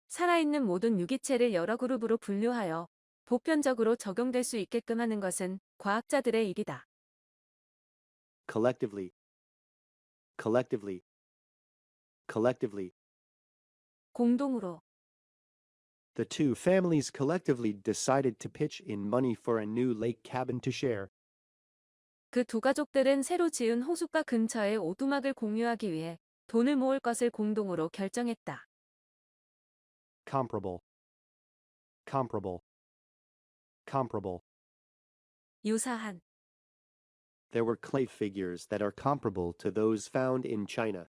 살아있는 모든 유기체를 여러 그룹으로 분류하여 보편적으로 적용될 수 있게끔 하는 것은 과학자들의 일이다. Collectively. Collectively. Collectively. 공동으로. The two families collectively decided to pitch in money for a new lake cabin to share. 그 두 가족들은 새로 지은 호숫가 근처에 오두막을 공유하기 위해 돈을 모을 것을 공동으로 결정했다. Comparable. Comparable. Comparable. 유사한. There were clay figures that are comparable to those found in China.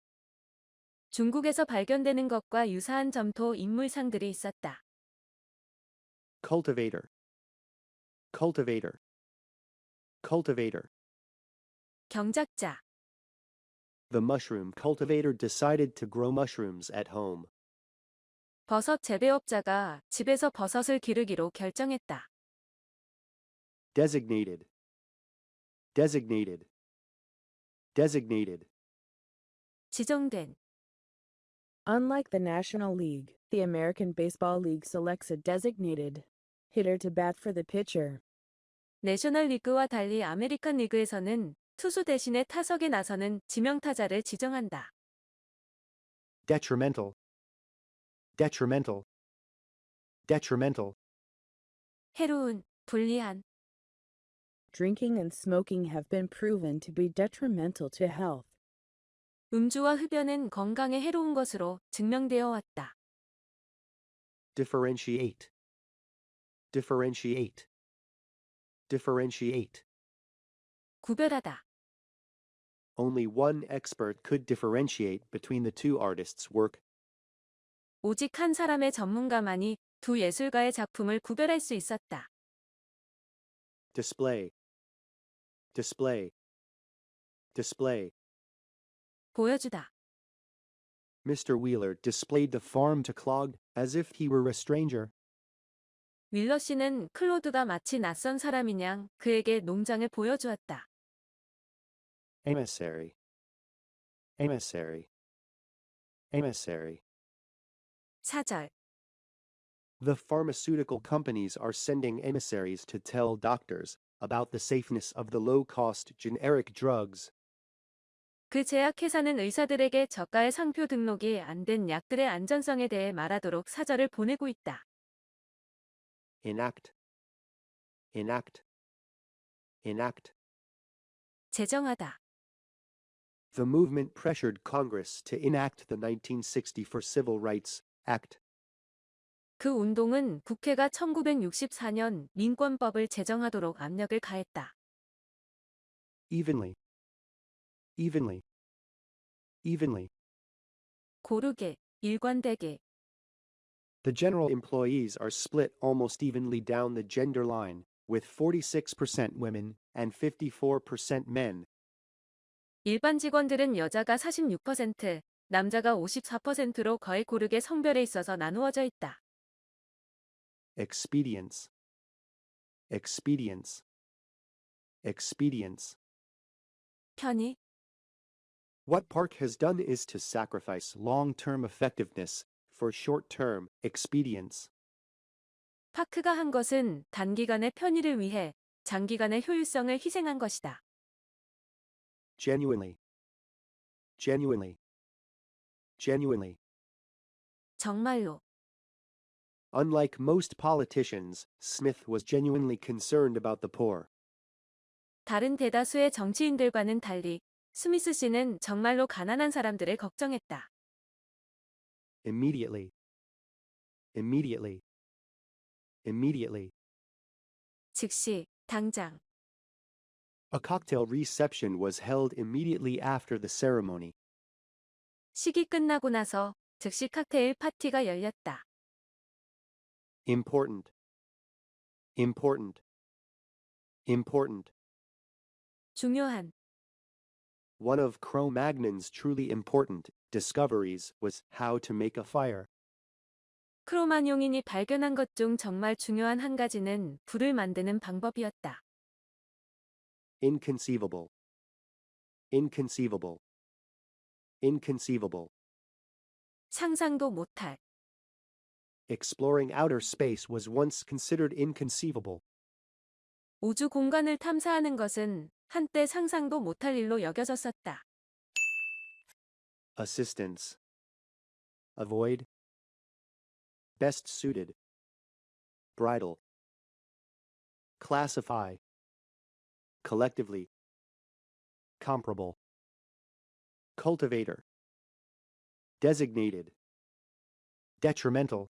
중국에서 발견되는 것과 유사한 점토 인물상들이 있었다. Cultivator. Cultivator. Cultivator. 경작자. The mushroom cultivator decided to grow mushrooms at home. 버섯 재배업자가 집에서 버섯을 기르기로 결정했다. designated, designated, designated. 지정된. Unlike the National League, the American Baseball League selects a designated hitter to bat for the pitcher. 내셔널 리그와 달리 아메리칸 리그에서는 투수 대신에 타석에 나서는 지명타자를 지정한다. detrimental, detrimental, detrimental. 해로운, 불리한. Drinking and smoking have been proven to be detrimental to health. 음주와 흡연은 건강에 해로운 것으로 증명되어 왔다. differentiate, differentiate, differentiate. 구별하다. Only one expert could differentiate between the two artists' work. 오직 한 사람의 전문가만이 두 예술가의 작품을 구별할 수 있었다. display, display, display. 보여주다. Mr. Wheeler displayed the farm to Claude as if he were a stranger. 윌러 씨는 클로드가 마치 낯선 사람인 양 그에게 농장을 보여주었다. emissary, emissary, emissary. 사절. The pharmaceutical companies are sending emissaries to tell doctors about the safeness of the low-cost generic drugs. 그 제약회사는 의사들에게 저가의 상표 등록이 안 된 약들의 안전성에 대해 말하도록 사절을 보내고 있다. enact, enact, enact. 제정하다. The movement pressured Congress to enact the 1964 Civil Rights Act. 그 운동은 국회가 1964년 민권법을 제정하도록 압력을 가했다. evenly, evenly, evenly. 고르게, 일관되게. The general employees are split almost evenly down the gender line, with 46% women and 54% men. 일반 직원들은 여자가 46%, 남자가 54%로 거의 고르게 성별에 있어서 나누어져 있다. expedience, expedience, expedience. 편의. What Park has done is to sacrifice long-term effectiveness for short-term expedience. 파크가 한 것은 단기간의 편의를 위해 장기간의 효율성을 희생한 것이다. genuinely, genuinely, genuinely. 정말로. Unlike most politicians, Smith was genuinely concerned about the poor. 다른 대다수의 정치인들과는 달리 스미스 씨는 정말로 가난한 사람들을 걱정했다. immediately, immediately, immediately. 즉시, 당장. A cocktail reception was held immediately after the ceremony. 식이 끝나고 나서 즉시 칵테일 파티가 열렸다. important, important, important. 중요한. One of Cro-Magnon's truly important discoveries was how to make a fire. 크로마뇽인이 발견한 것 중 정말 중요한 한 가지는 불을 만드는 방법이었다. inconceivable, inconceivable, inconceivable. 상상도 못할. Exploring outer space was once considered inconceivable. 우주 공간을 탐사하는 것은 한때 상상도 못할 일로 여겨졌었다. assistance, avoid, best suited, bridle, classify, collectively, comparable, cultivator, designated, detrimental,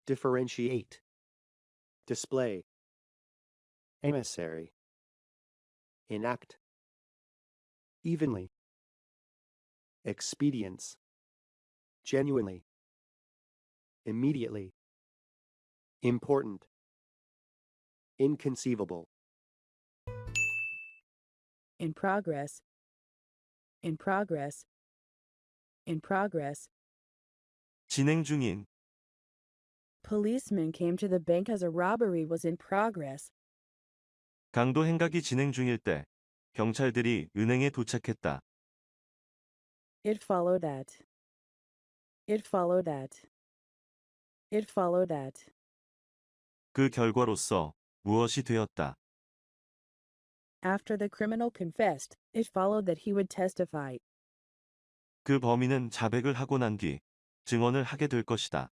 differentiate, display, emissary, enact, evenly, expedience, genuinely, immediately, important, inconceivable. In progress. In progress. In progress. 진행 중인, Policemen came to the bank as a robbery was in progress. 강도 행각이 진행 중일 때 경찰들이 은행에 도착했다. It followed that. It followed that. It followed that. 그 결과로서 무엇이 되었다. After the criminal confessed, it followed that he would testify. 그 범인은 자백을 하고 난 뒤 증언을 하게 될 것이다.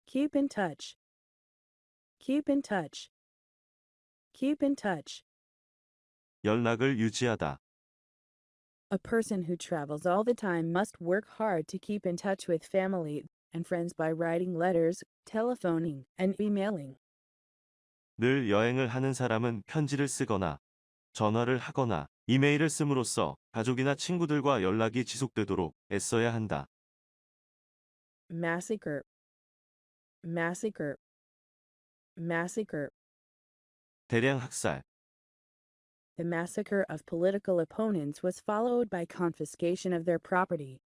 Keep in touch. Keep in touch. Keep in touch. 연락을 유지하다. A person who travels all the time must work hard to keep in touch with family and friends by writing letters, telephoning, and emailing. 늘 여행을 하는 사람은 편지를 쓰거나 전화를 하거나 이메일을 씀으로써 가족이나 친구들과 연락이 지속되도록 애써야 한다. Massacre. Massacre. Massacre. 대량 학살, The massacre of political opponents was followed by confiscation of their property.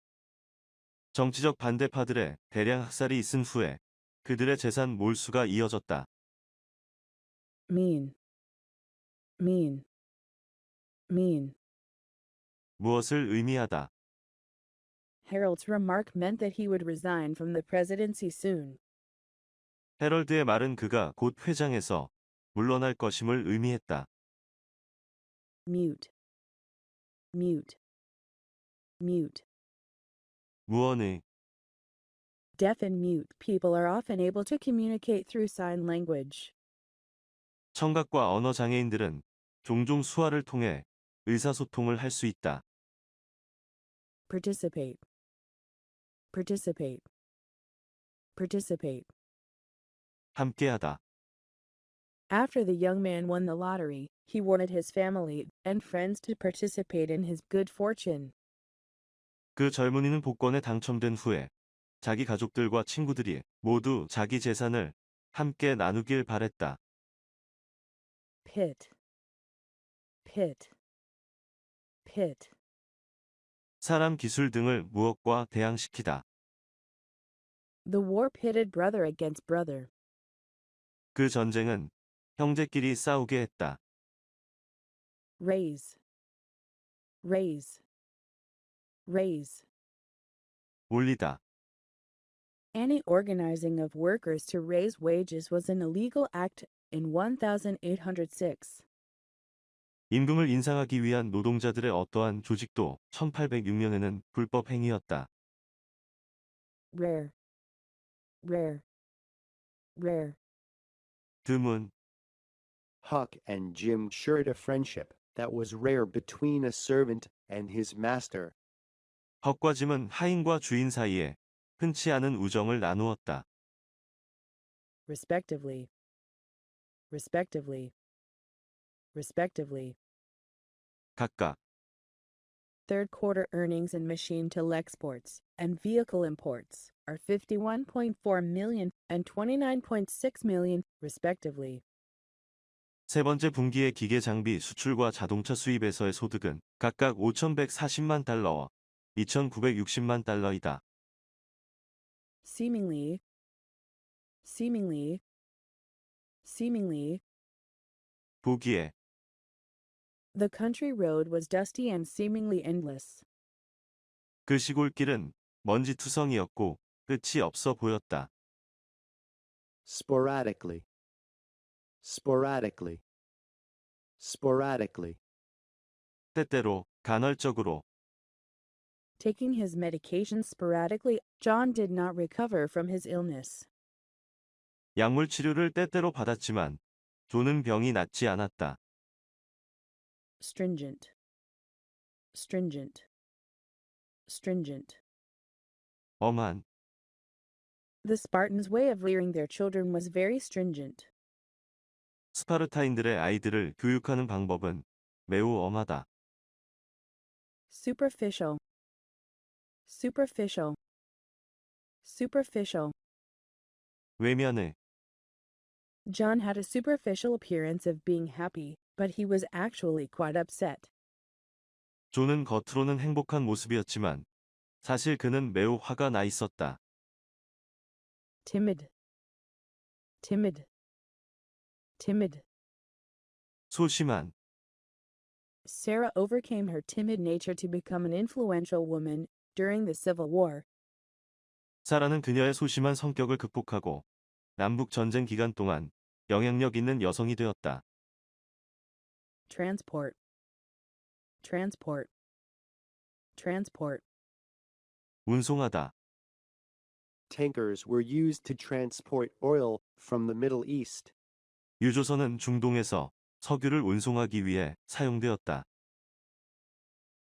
정치적 반대파들의 대량 학살이 있은 후에 그들의 재산 몰수가 이어졌다. Mean. Mean. Mean. 무엇을 의미하다. Harold's remark meant that he would resign from the presidency soon. 헤럴드의 말은 그가 곧 회장에서 물러날 것임을 의미했다. Mute. Mute. Mute. 무언의 Deaf and mute people are often able to communicate through sign language. 청각과 언어 장애인들은 종종 수화를 통해 의사소통을 할 수 있다. Participate. Participate. Participate. 함께하다. After the young man won the lottery, he wanted his family and friends to participate in his good fortune. 그 젊은이는 복권에 당첨된 후에 자기 가족들과 친구들이 모두 자기 재산을 함께 나누길 바랬다. Pit. Pit. Pit. 사람, 기술 등을 무엇과 대항시키다. The war pitted brother against brother. 그 전쟁은 형제끼리 싸우게 했다. Raise. Raise. Raise. 올리다. Any organizing of workers to raise wages was an illegal act in 1806. 임금을 인상하기 위한 노동자들의 어떠한 조직도 1806년에는 불법 행위였다. Rare. Rare. Rare. 드문, Huck and Jim shared a friendship that was rare between a servant and his master. 헉과 짐은 하인과 주인 사이에 흔치 않은 우정을 나누었다. Respectively. Respectively. Respectively. 각각 Third quarter earnings in machine-tool exports and vehicle imports are $51.4 million and $29.6 million, respectively. 세 번째 분기의 기계 장비 수출과 자동차 수입에서의 소득은 각각 5,140만 달러와 2,960만 달러이다. Seemingly. Seemingly. Seemingly. 보기에 The country road was dusty and seemingly endless. 그 시골길은 먼지투성이었고 끝이 없어 보였다. Sporadically. Sporadically. Sporadically. 때때로, 간헐적으로, Taking his medication sporadically, John did not recover from his illness. 약물 치료를 때때로 받았지만 존은 병이 낫지 않았다. Stringent. Stringent. Stringent. 엄한, The Spartans' way of rearing their children was very stringent. 스파르타인들의 아이들을 교육하는 방법은 매우 엄하다. Superficial. Superficial. Superficial. 외면의, John had a superficial appearance of being happy, but he was actually quite upset. 존은 겉으로는 행복한 모습이었지만 사실 그는 매우 화가 나 있었다. timid, timid, timid. 소심한, Sarah overcame her timid nature to become an influential woman during the Civil War. 사라는 그녀의 소심한 성격을 극복하고 남북 전쟁 기간 동안 영향력 있는 여성이 되었다. Transport, transport, transport. 운송하다, Tankers were used to transport oil from the Middle East. 유조선은 중동에서 석유를 운송하기 위해 사용되었다.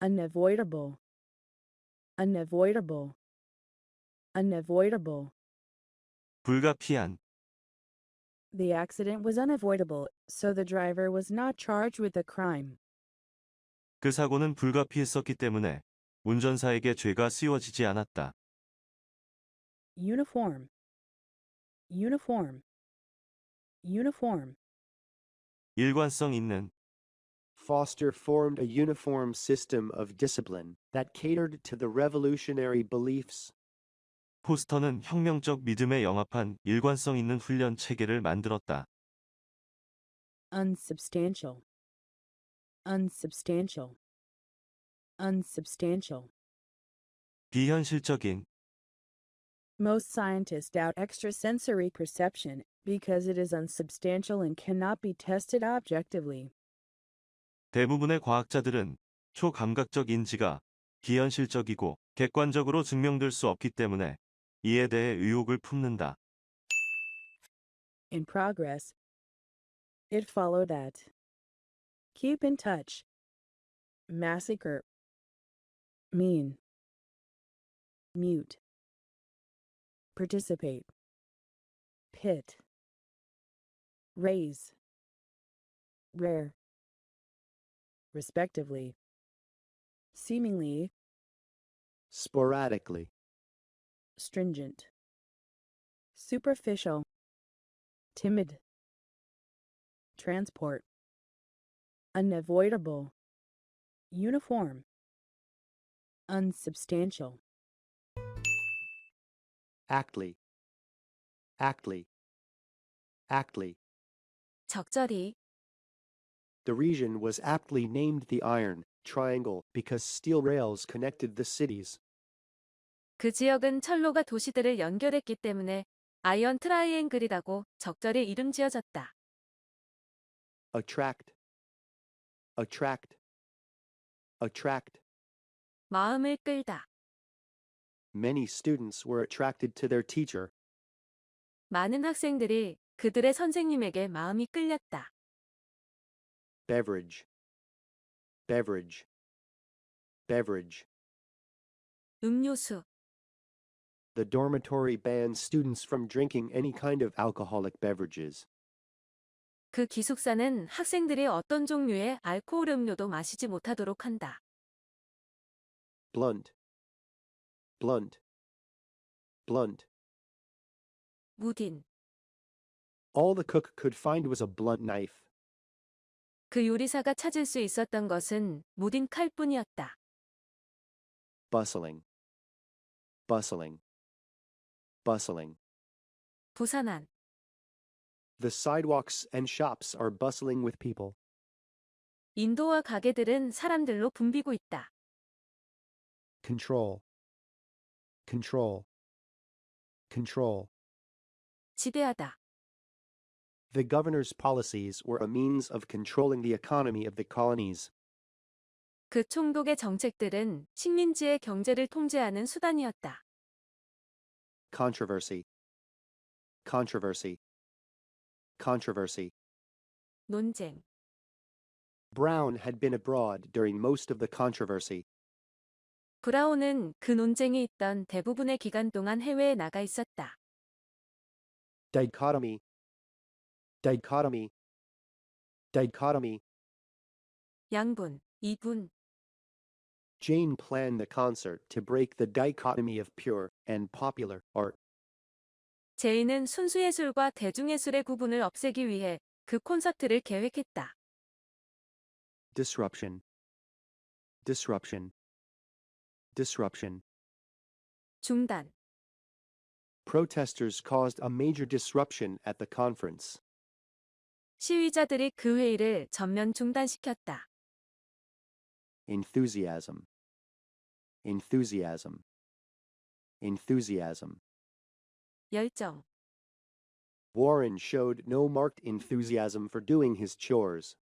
Unavoidable, unavoidable, unavoidable. 불가피한, The accident was unavoidable, so the driver was not charged with a crime. 그 사고는 불가피했었기 때문에 운전사에게 죄가 씌워지지 않았다. Uniform, uniform, uniform. 일관성 있는, Foster formed a uniform system of discipline that catered to the revolutionary beliefs. 포스터는 혁명적 믿음에 영합한 일관성 있는 훈련 체계를 만들었다. Unsubstantial, unsubstantial, unsubstantial. 비현실적인, Most scientists doubt extrasensory perception because it is unsubstantial and cannot be tested objectively. 대부분의 과학자들은 초감각적 인지가 비현실적이고 객관적으로 증명될 수 없기 때문에 이에 대해 의혹을 품는다. In progress, it followed that. Keep in touch. Massacre. Mean. Mute. Participate. Pit. Raise. Rare. Respectively. Seemingly. Sporadically. Stringent. Superficial. Timid. Transport. Unavoidable. Uniform. Unsubstantial. Actly. Actly. Actly. 적절히, The region was aptly named the Iron Triangle because steel rails connected the cities. 그 지역은 철로가 도시들을 연결했기 때문에 아이언 트라이앵글이라고 적절히 이름 지어졌다. Attract. Attract. Attract. 마음을 끌다. Many students were attracted to their teacher. 많은 학생들이 그들의 선생님에게 마음이 끌렸다. Beverage. Beverage. Beverage. 음료수. The dormitory banned students from drinking any kind of alcoholic beverages. 그 기숙사는 학생들이 어떤 종류의 알코올 음료도 마시지 못하도록 한다. Blunt. Blunt. Blunt. 무딘. All the cook could find was a blunt knife. 그 요리사가 찾을 수 있었던 것은 무딘 칼뿐이었다. Bustling. Bustling. Bustling. 부산한. The sidewalks and shops are bustling with people. 인도와 가게들은 사람들로 붐비고 있다. Control. Control. Control. 지배하다. The governor's policies were a means of controlling the economy of the colonies. 그 총독의 정책들은 식민지의 경제를 통제하는 수단이었다. Controversy. Controversy. Controversy. 논쟁. Brown had been abroad during most of the controversy. 브라운은 그 논쟁이 있던 대부분의 기간 동안 해외에 나가 있었다. Dichotomy. Dichotomy. Dichotomy. 양분, 이분. Jane planned the concert to break the dichotomy of pure and popular art. 제인은 순수예술과 대중예술의 구분을 없애기 위해 그 콘서트를 계획했다. Disruption. Disruption. Disruption. 중단. Protesters caused a major disruption at the conference. 시위자들이 그 회의를 전면 중단시켰다. Enthusiasm. Enthusiasm. Enthusiasm. 열정. Warren showed no marked enthusiasm for doing his chores.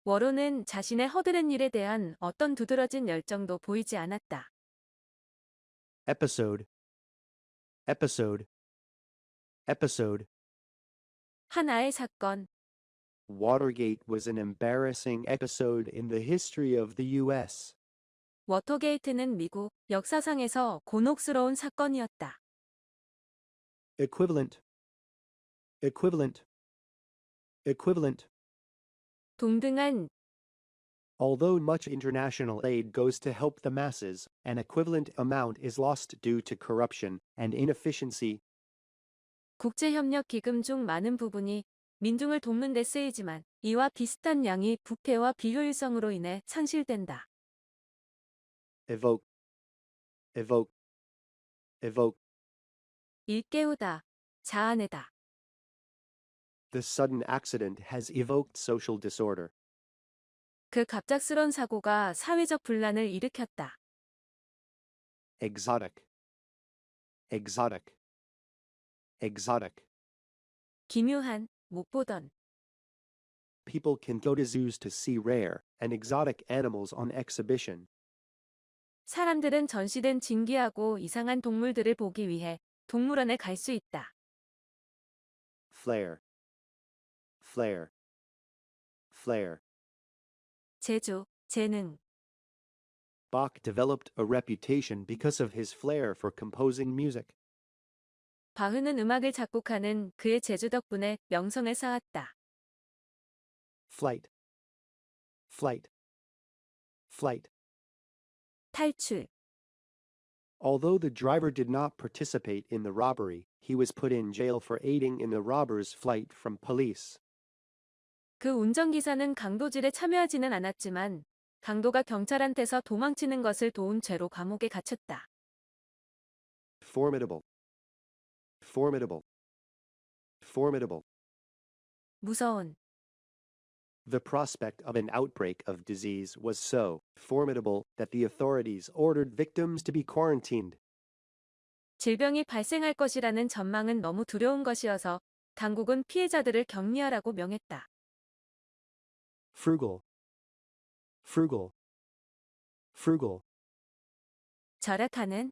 워론은 자신의 허드렛 일에 대한 어떤 두드러진 열정도 보이지 않았다. Episode. Episode. Episode. 하나의 사건. Watergate was an embarrassing episode in the history of the U.S. 워터게이트는 미국 역사상에서 곤혹스러운 사건이었다. Equivalent. Equivalent. Equivalent. 동등한. Although much international aid goes to help the masses, an equivalent amount is lost due to corruption and inefficiency. 국제협력 기금 중 많은 부분이 민중을 돕는 데 쓰이지만 이와 비슷한 양이 부패와 비효율성으로 인해 상실된다. Evoke. Evoke. Evoke. 일깨우다. 자아내다. The sudden accident has evoked social disorder. 그 갑작스런 사고가 사회적 분란을 일으켰다. Exotic. Exotic. Exotic. 기묘한, 못 보던. People can go to zoos to see rare and exotic animals on exhibition. 사람들은 전시된 진귀하고 이상한 동물들을 보기 위해 동물원에 갈 수 있다. Flair. Flair. Flair. 재주, 재능. Bach developed a reputation because of his flair for composing music. 바흐는 음악을 작곡하는 그의 재주 덕분에 명성을 쌓았다. Flight. Flight. Flight. 탈출. Although the driver did not participate in the robbery, he was put in jail for aiding in the robber's flight from police. 그 운전기사는 강도질에 참여하지는 않았지만 강도가 경찰한테서 도망치는 것을 도운 죄로 감옥에 갇혔다. Formidable. Formidable. Formidable. 무서운. The prospect of an outbreak of disease was so formidable that the authorities ordered victims to be quarantined. 질병이 발생할 것이라는 전망은 너무 두려운 것이어서 당국은 피해자들을 격리하라고 명했다. Frugal. Frugal. Frugal. 절약하는.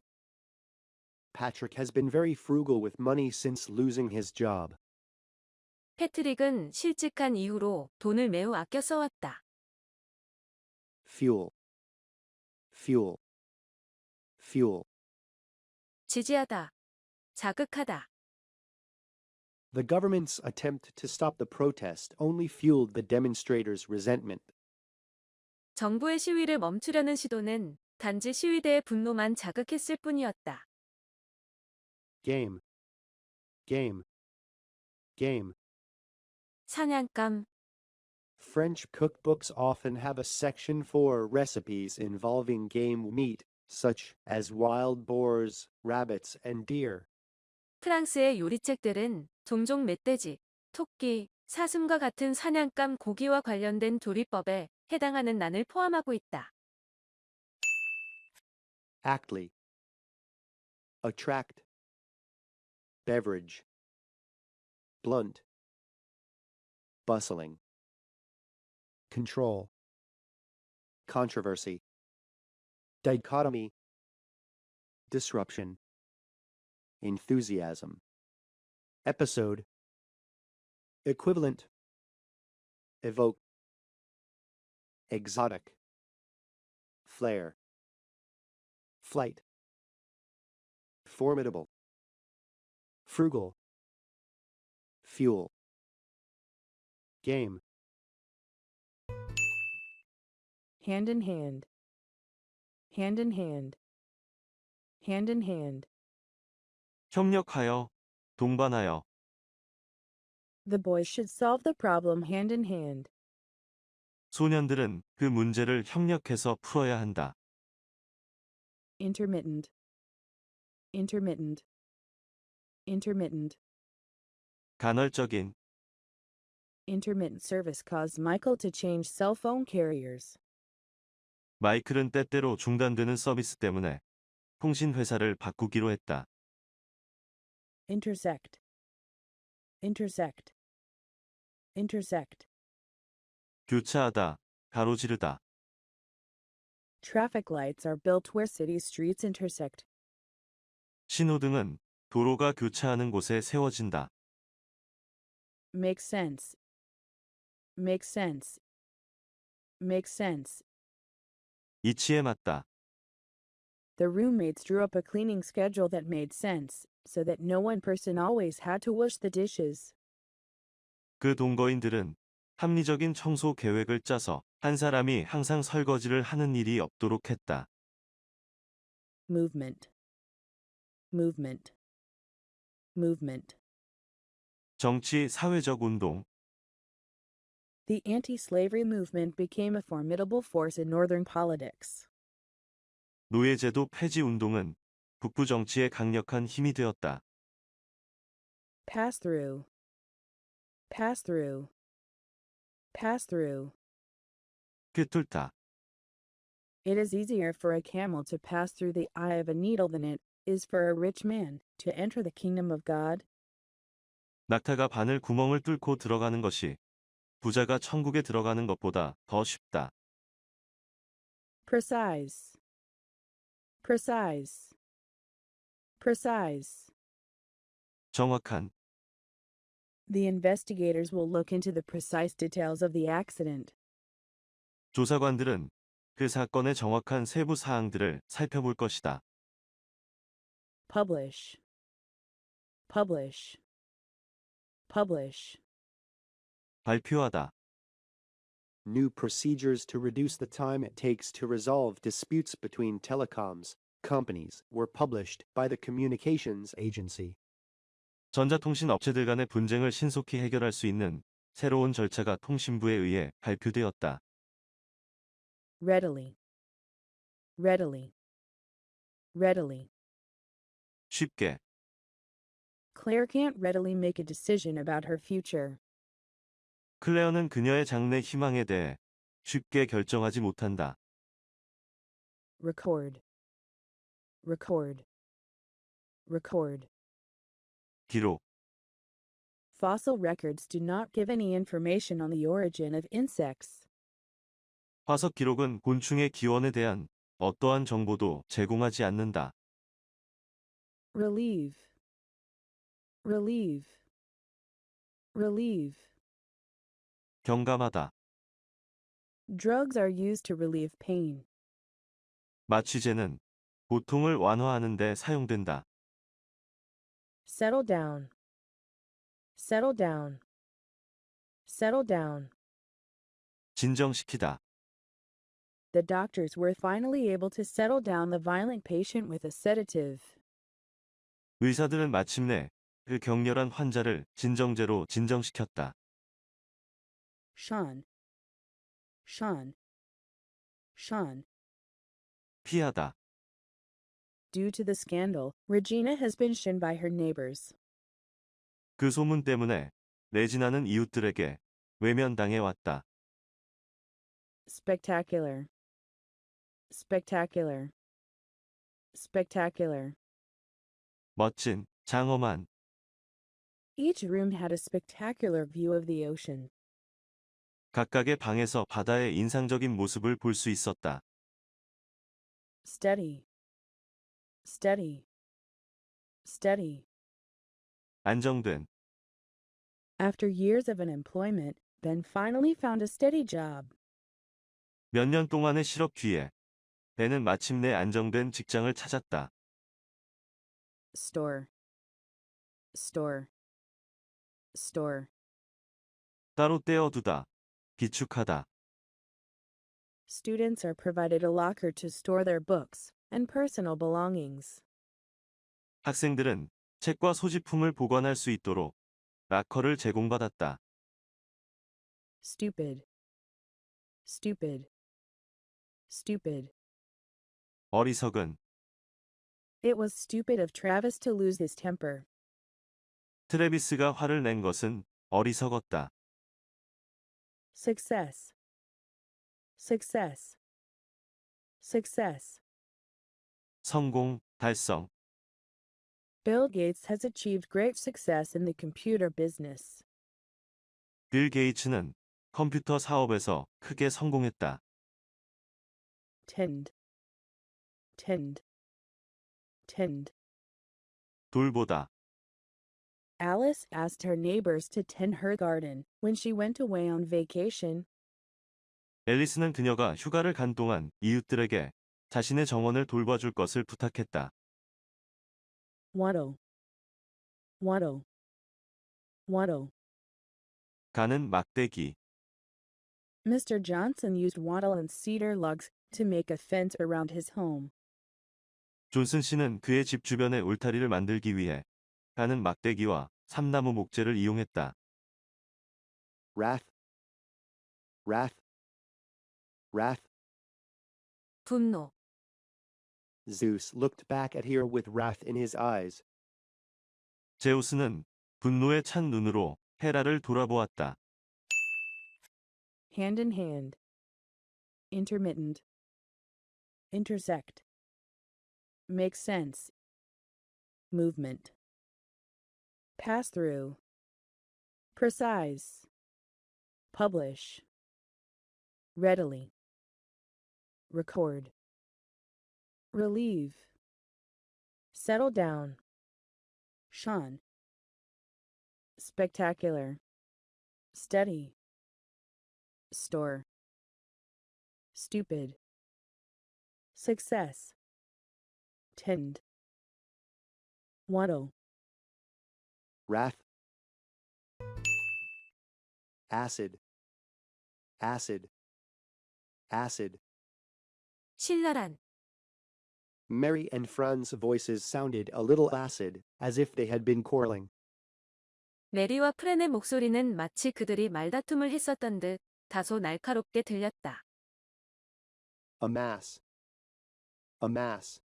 Patrick has been very frugal with money since losing his job. 패트릭은 실직한 이후로 돈을 매우 아껴 써왔다. Fuel. Fuel. Fuel. 지지하다. 자극하다. The government's attempt to stop the protest only fueled the demonstrators' resentment. 정부의 시위를 멈추려는 시도는 단지 시위대의 분노만 자극했을 뿐이었다. Game. Game. Game. 사냥감. French cookbooks often have a section for recipes involving game meat, such as wild boars, rabbits, and deer. 프랑스의 요리책들은 종종 멧돼지, 토끼, 사슴과 같은 사냥감 고기와 관련된 조리법에 해당하는 난을 포함하고 있다. Actly. Attract. Beverage. Blunt. Bustling. Control. Controversy. Dichotomy. Disruption. Enthusiasm. Episode. Equivalent. Evoke. Exotic. Flair. Flight. Formidable. Frugal. Fuel. Game. Hand in hand. Hand in hand. Hand in hand. 협력하여, 동반하여. The boys should solve the problem hand in hand. 소년들은 그 문제를 협력해서 풀어야 한다. Intermittent. intermittent, intermittent. 간헐적인, Intermittent service caused Michael to change cell phone carriers. 마이클은 때때로 중단되는 서비스 때문에 통신 회사를 바꾸기로 했다. Intersect, intersect, intersect. 교차하다, 가로지르다. Traffic lights are built where city streets intersect. 신호등은 도로가 교차하는 곳에 세워진다. Makes sense, makes sense, makes sense. 이치에 맞다. The roommates drew up a cleaning schedule that made sense, so that no one person always had to wash the dishes. 그 동거인들은 합리적인 청소 계획을 짜서 한 사람이 항상 설거지를 하는 일이 없도록 했다. Movement, movement, movement. 정치, 사회적 운동. The anti-slavery movement became a formidable force in northern politics. 노예제도 폐지 운동은 북부 정치의 강력한 힘이 되었다. Pass through, pass through, pass through. 꿰뚫다. It is easier for a camel to pass through the eye of a needle than it is for a rich man to enter the kingdom of God. 낙타가 바늘 구멍을 뚫고 들어가는 것이 부자가 천국에 들어가는 것보다 더 쉽다. Precise, precise, precise. 정확한, The investigators will look into the precise details of the accident. 조사관들은 그 사건의 정확한 세부 사항들을 살펴볼 것이다. Publish, publish, publish. 발표하다. New procedures to reduce the time it takes to resolve disputes between telecoms companies were published by the Communications Agency. 전자통신 업체들 간의 분쟁을 신속히 해결할 수 있는 새로운 절차가 통신부에 의해 발표되었다. Readily, readily, readily. 쉽게, Claire can't readily make a decision about her future. 클레어는 그녀의 장래 희망에 대해 쉽게 결정하지 못한다. Record, record, record. 기록, Fossil records do not give any information on the origin of insects. 화석 기록은 곤충의 기원에 대한 어떠한 정보도 제공하지 않는다. Relieve, relieve, relieve. 경감하다. Drugs are used to relieve pain. 마취제는 고통을 완화하는 데 사용된다. Settle down, settle down, settle down. 진정시키다. The doctors were finally able to settle down the violent patient with a sedative. 의사들은 마침내 그 격렬한 환자를 진정제로 진정시켰다. Sean, Sean, Sean. 피하다. Due to the scandal, Regina has been shunned by her neighbors. 그 소문 때문에 레지나는 이웃들에게 외면당해 왔다. Spectacular, spectacular, spectacular. 멋진, 장엄한. Each room had a spectacular view of the ocean. 각각의 방에서 바다의 인상적인 모습을 볼 수 있었다. Steady, steady, steady. 안정된. After years of unemployment, Ben finally found a steady job. 몇 년 동안의 실업 뒤에 벤은 마침내 안정된 직장을 찾았다. Store, store, store. 따로 떼어두다. 비축하다. Students are provided a locker to store their books and personal belongings. 학생들은 책과 소지품을 보관할 수 있도록 락커를 제공받았다. Stupid, stupid, stupid. 어리석은. It was stupid of Travis to lose his temper. 트래비스가 화를 낸 것은 어리석었다. Success. Success. Success. 성공, 달성. Bill Gates has achieved great success in the computer business. 빌 게이츠는 컴퓨터 사업에서 크게 성공했다. Tend. Tend. Tend. 돌보다. Alice asked her neighbors to tend her garden when she went away on vacation. 앨리스는 그녀가 휴가를 간 동안 이웃들에게 자신의 정원을 돌봐줄 것을 부탁했다. Waddle. Waddle. Waddle. 가는 막대기. Mr. Johnson used wattle and cedar logs to make a fence around his home. 존슨 씨는 그의 집 주변에 울타리를 만들기 위해 가는 막대기와 삼나무 목재를 이용했다. Wrath. Wrath. Wrath. 분노. Zeus looked back at her with wrath in his eyes. 제우스는 분노에 찬 눈으로 헤라를 돌아보았다. Hand in hand. Intermittent. Intersect. Make sense. Movement. Pass through. Precise. Publish. Readily. Record. Relieve. Settle down. Shun. Spectacular. Study. Store. Stupid. Success. Tend. Waddle. Wrath. Acid. Acid. Acid. 신랄한. Mary and Fran's voices sounded a little acid, as if they had been quarreling. 메리와 프렌의 목소리는 마치 그들이 말다툼을 했었던 듯 다소 날카롭게 들렸다. Amass. Amass.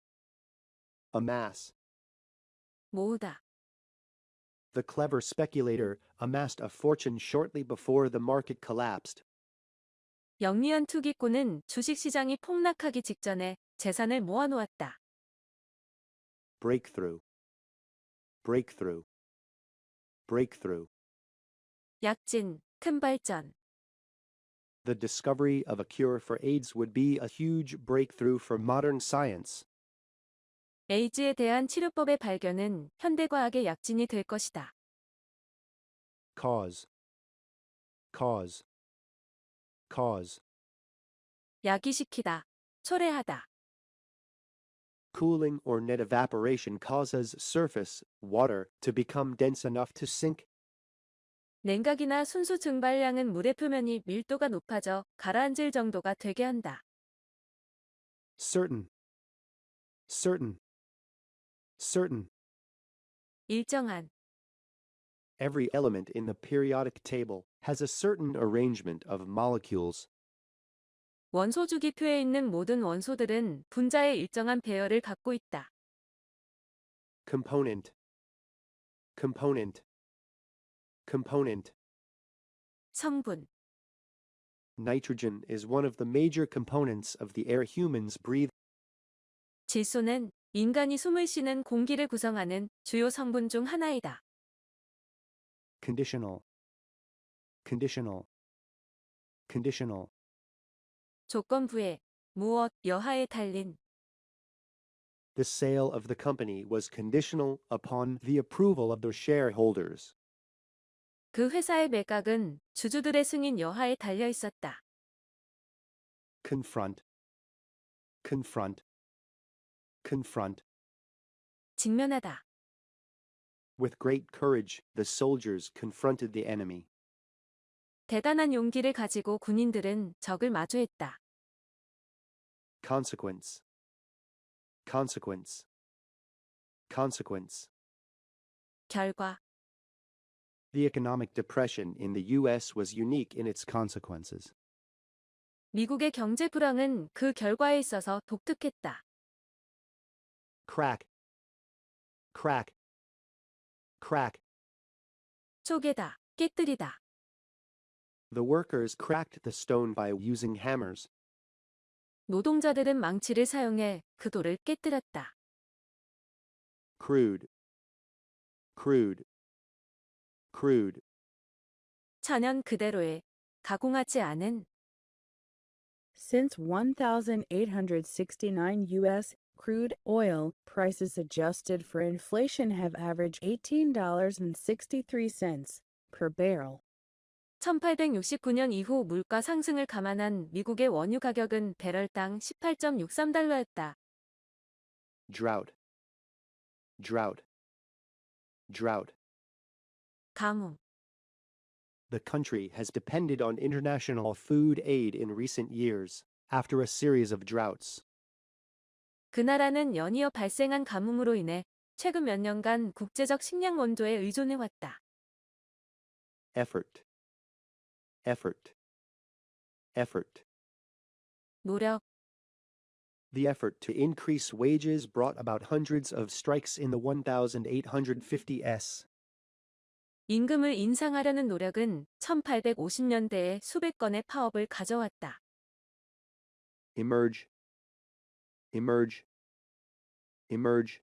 Amass. 모으다. The clever speculator amassed a fortune shortly before the market collapsed. 영리한 투기꾼은 주식시장이 폭락하기 직전에 재산을 모아놓았다. Breakthrough. Breakthrough. Breakthrough. 약진, 큰 발전. The discovery of a cure for AIDS would be a huge breakthrough for modern science. 에이즈에 대한 치료법의 발견은 현대과학의 약진이 될 것이다. Cause. Cause. Cause. 야기시키다, 초래하다. Cooling or net evaporation causes surface water to become dense enough to sink. 냉각이나 순수 증발량은 물의 표면이 밀도가 높아져 가라앉을 정도가 되게 한다. Certain. Certain. Certain. 일정한. Every element in the periodic table has a certain arrangement of molecules. 원소 주기표에 있는 모든 원소들은 분자의 일정한 배열을 갖고 있다. Component. Component. Component. 성분. Nitrogen is one of the major components of the air humans breathe. 질소는 인간이 숨을 쉬는 공기를 구성하는 주요 성분 중 하나이다. Conditional. Conditional. Conditional. 조건부에 무엇 여하에 달린. The sale of the company was conditional upon the approval of the shareholders. 그 회사의 매각은 주주들의 승인 여하에 달려 있었다. Confront. Confront. Confront. 직면하다. With great courage, the soldiers confronted the enemy. 대단한 용기를 가지고 군인들은 적을 마주했다. Consequence. Consequence. Consequence. 결과. The economic depression in the U.S. was unique in its consequences. 미국의 경제 불황은 그 결과에 있어서 독특했다. Crack. crack, crack. 쪼개다, 깨뜨리다. The workers cracked the stone by using hammers. 노동자들은 망치를 사용해 그 돌을 깨뜨렸다. Crude, crude, crude. 천연 그대로의 가공하지 않은 Since 1,869 U.S. crude oil prices adjusted for inflation have averaged $18.63 per barrel. 1869년 이후 물가 상승을 감안한 미국의 원유 가격은 배럴당 18.63달러였다. Drought, drought, drought. 가뭄. The country has depended on international food aid in recent years, after a series of droughts. 그 나라는 연이어 발생한 가뭄으로 인해 최근 몇 년간 국제적 식량 원조에 의존해왔다. Effort, effort, effort. 노력. The effort to increase wages brought about hundreds of strikes in the 1850s. 임금을 인상하려는 노력은 1850년대에 수백 건의 파업을 가져왔다. Emerge, emerge, emerge.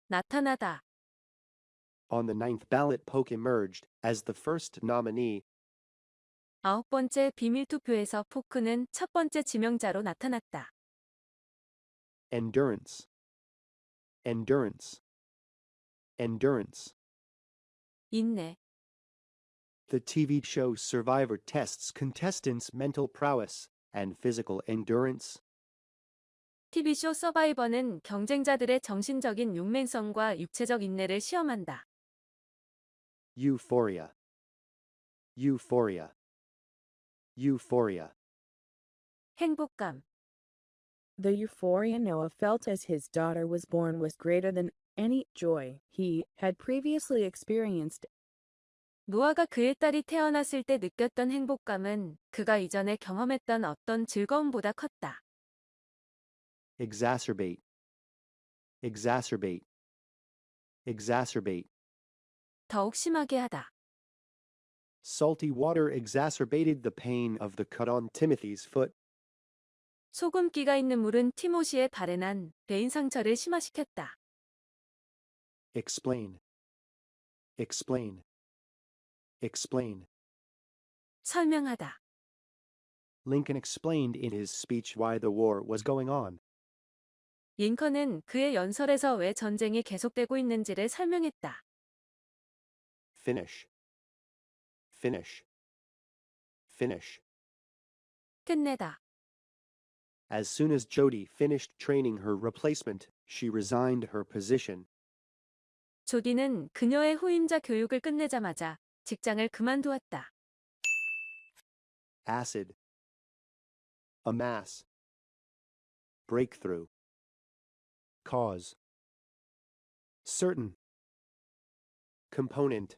나타나다. On the ninth ballot, Polk emerged as the first nominee. 9번째 비밀투표에서 포크는 첫 번째 지명자로 나타났다. Endurance, endurance, endurance. 인내. The TV show Survivor tests contestants' mental prowess and physical endurance. TV쇼 서바이버는 경쟁자들의 정신적인 용맹성과 육체적 인내를 시험한다. Euphoria, euphoria, euphoria. 행복감. The euphoria Noah felt as his daughter was born was greater than any joy he had previously experienced. 노아가 그의 딸이 태어났을 때 느꼈던 행복감은 그가 이전에 경험했던 어떤 즐거움보다 컸다. Exacerbate, exacerbate, exacerbate. 더욱 심하게 하다. Salty water exacerbated the pain of the cut on Timothy's foot. 소금기가 있는 물은 티모시의 발에 난 베인 상처를 심화시켰다. Explain, explain, explain. 설명하다. Lincoln explained in his speech why the war was going on. 링컨은 그의 연설에서 왜 전쟁이 계속되고 있는지를 설명했다. Finish, finish, finish. 끝내다. As soon as Jody finished training her replacement, she resigned her position. 조디는 그녀의 후임자 교육을 끝내자마자 직장을 그만두었다. Acid, amass, breakthrough, cause, certain, component,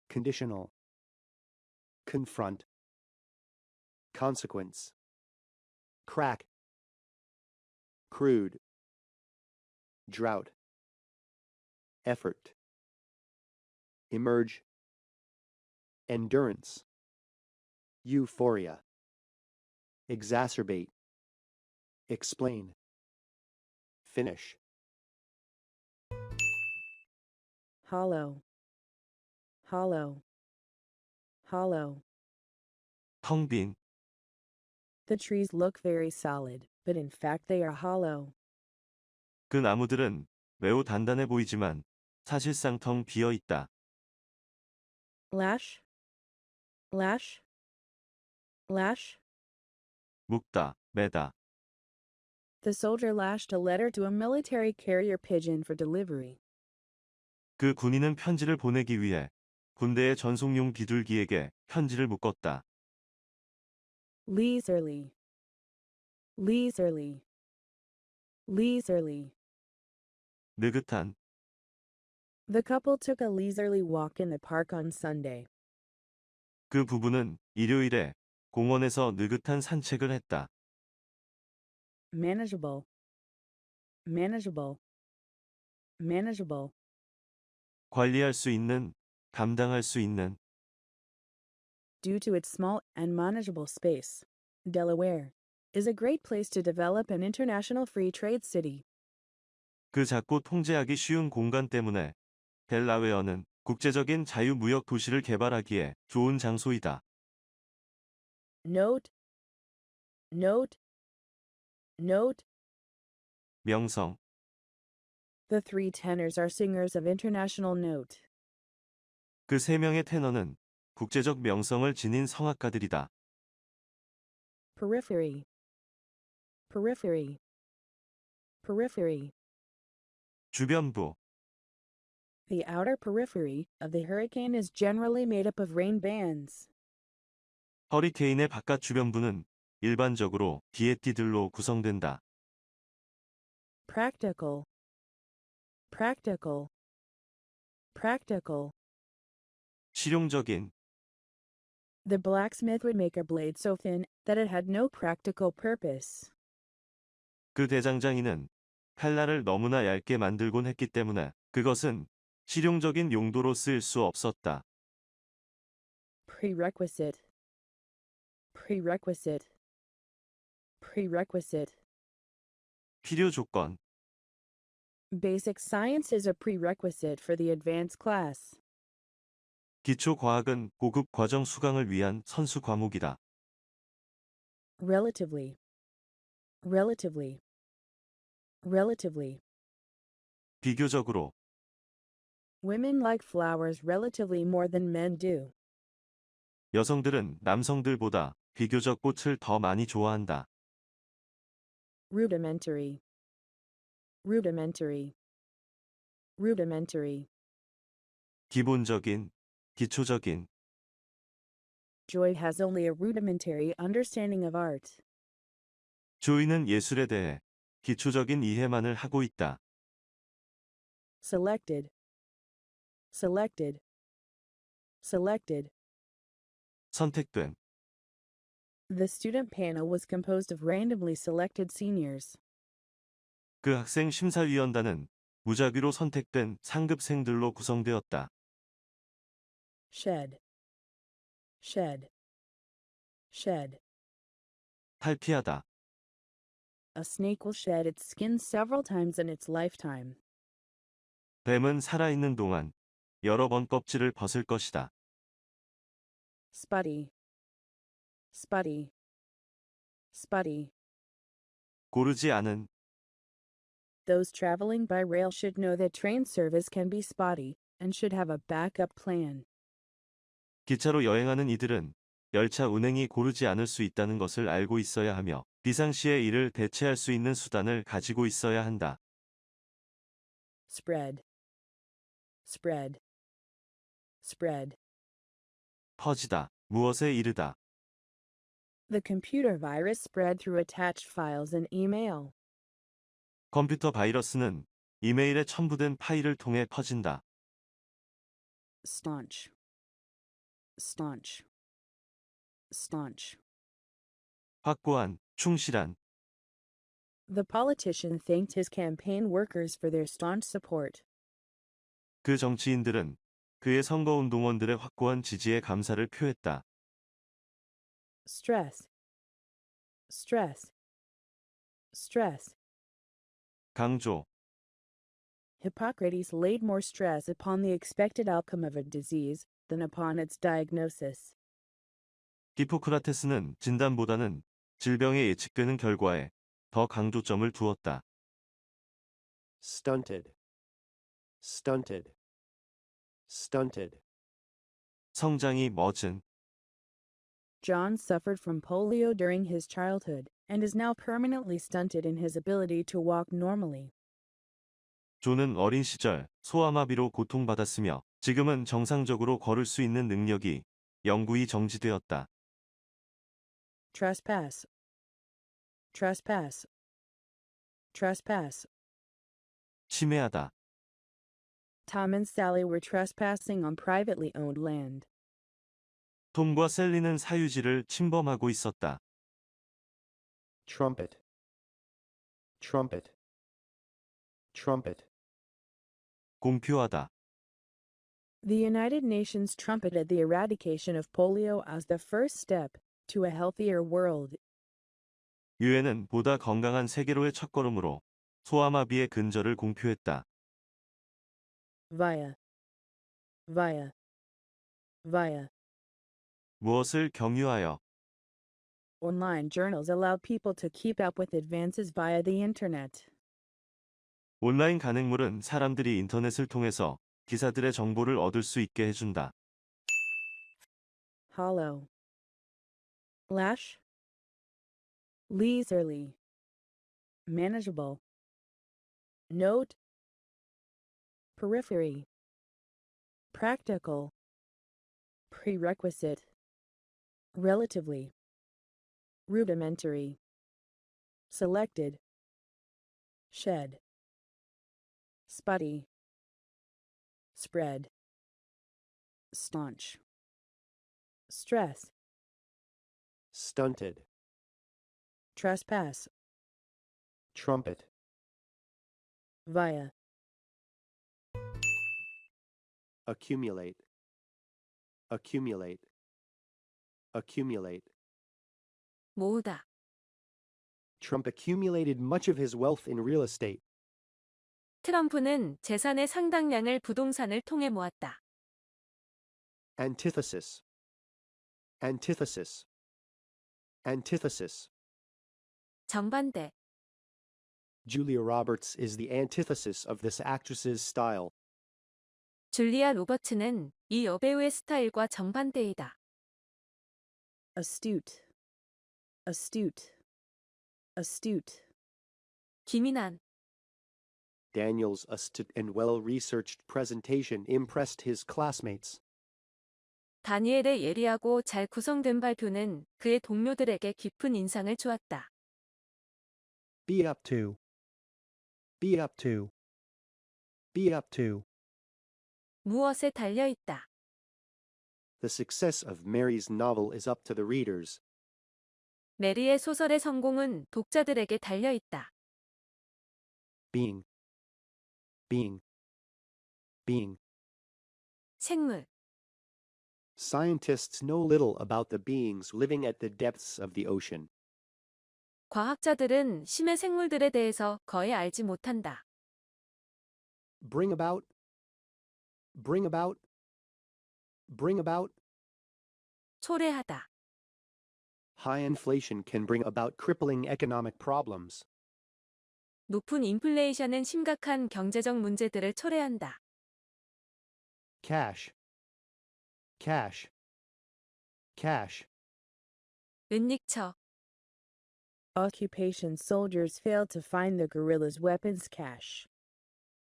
conditional, confront, consequence, crack, crude, drought, effort, emerge, endurance, euphoria, exacerbate, explain, finish. Hollow, hollow, hollow. 텅 빈, The trees look very solid, but in fact they are hollow. 그 나무들은 매우 단단해 보이지만 사실상 텅 비어 있다. Lash, lash, lash. 묶다, 매다. The soldier lashed a letter to a military carrier pigeon for delivery. 그 군인은 편지를 보내기 위해 군대의 전송용 비둘기에게 편지를 묶었다. Leisurely, leisurely, leisurely. 느긋한, The couple took a leisurely walk in the park on Sunday. 그 부부는 일요일에 공원에서 느긋한 산책을 했다. Manageable, manageable, manageable, 관리할 수 있는, 감당할 수 있는. due to its small and manageable space. Delaware is a great place to develop an international free trade city. 그 작고 통제하기 쉬운 공간 때문에 델라웨어는 국제적인 자유무역 도시를 개발하기에 좋은 장소이다. Note, note, note. 명성. The three tenors are singers of international note. 그 세 명의 테너는 국제적 명성을 지닌 성악가들이다. Periphery, periphery, periphery. 주변부. The outer periphery of the hurricane is generally made up of rain bands. 허리케인의 바깥 주변부는 일반적으로 기에띠들로 구성된다. Practical, practical, practical. 실용적인. The blacksmith would make a blade so thin that it had no practical purpose. 그 대장장이는 칼날을 너무나 얇게 만들곤 했기 때문에 그것은 실용적인 용도로 쓰일 수 없었다. Prerequisite, prerequisite, prerequisite. 필요 조건. Basic science is a prerequisite for the advanced class. 기초 과학은 고급 과정 수강을 위한 선수 과목이다. Relatively, relatively, relatively. 비교적으로. Women like flowers relatively more than men do. 여성들은 남성들보다 비교적 꽃을 더 많이 좋아한다. Rudimentary, rudimentary, rudimentary. 기본적인, 기초적인. Joy has only a rudimentary understanding of art. 조이는 예술에 대해 기초적인 이해만을 하고 있다. Selected, selected, selected. 선택된. The student panel was composed of randomly selected seniors. 그 학생 심사위원단은 무작위로 선택된 상급생들로 구성되었다. Shed, shed, shed. 탈피하다. A snake will shed its skin several times in its lifetime. 뱀은 살아있는 동안 여러 번 껍질을 벗을 것이다. Spuddy, spuddy, spuddy. 고르지 않은. Those traveling by rail should know that train service can be spotty and should have a backup plan. 기차로 여행하는 이들은 열차 운행이 고르지 않을 수 있다는 것을 알고 있어야 하며 비상시에 이를 대체할 수 있는 수단을 가지고 있어야 한다. Spread, spread, spread. 퍼지다. 무엇에 이르다. The computer virus spread through attached files and email. 컴퓨터 바이러스는 이메일에 첨부된 파일을 통해 퍼진다. Staunch, staunch, staunch. 확고한, 충실한. The politician thanked his campaign workers for their staunch support. 그 정치인들은 그의 선거운동원들의 확고한 지지에 감사를 표했다. Stress, stress, stress. 강조. Hippocrates laid more stress upon the expected outcome of a disease than upon its diagnosis. 히포크라테스는 진단보다는 질병의 예측되는 결과에 더 강조점을 두었다. Stunted, stunted, stunted. 성장이 멎은. John suffered from polio during his childhood and is now permanently stunted in his ability to walk normally. 존은 어린 시절 소아마비로 고통받았으며 지금은 정상적으로 걸을 수 있는 능력이 영구히 정지되었다. Trespass, trespass, trespass. 침해하다. Tom and Sally were trespassing on privately owned land. 톰과 셀리는 사유지를 침범하고 있었다. Trumpet, trumpet, trumpet. 공표하다. The United Nations trumpeted the eradication of polio as the first step to a healthier world. 유엔은 보다 건강한 세계로의 첫걸음으로 소아마비의 근절을 공표했다. Via. Via. Via. 무엇을 경유하여 Online journals allow people to keep up with advances via the internet. 온라인 간행물은 사람들이 인터넷을 통해서 기사들의 정보를 얻을 수 있게 해준다. Hollow. Lash. Leisurely. Manageable. Note. Periphery. Practical. Prerequisite. Relatively. Rudimentary. Selected. Shed. Spotty. Spread. Staunch. Stress. Stunted. Trespass. Trumpet. Via. Accumulate. Accumulate. Accumulate. 모으다. Trump accumulated much of his wealth in real estate. 트럼프는 재산의 상당량을 부동산을 통해 모았다. Antithesis. Antithesis. Antithesis. 정반대. Julia Roberts is the antithesis of this actress's style. 줄리아 로버츠는 이 여배우의 스타일과 정반대이다. Astute. Astute. Astute. 기민한. Daniel's astute and well-researched presentation impressed his classmates. 다니엘의 예리하고 잘 구성된 발표는 그의 동료들에게 깊은 인상을 주었다. Be up to. Be up to. Be up to. 무엇에 달려있다. The success of Mary's novel is up to the readers. 메리의 소설의 성공은 독자들에게 달려있다. Being. Being. Being. 생물. Scientists know little about the beings living at the depths of the ocean. 과학자들은 심해 생물들에 대해서 거의 알지 못한다. Bring about. Bring about. Bring about. 초래하다. High inflation can bring about crippling economic problems. 높은 인플레이션은 심각한 경제적 문제들을 초래한다. Cash. Cash. Cash. 은닉처. Occupation soldiers failed to find the guerrillas' weapons cache.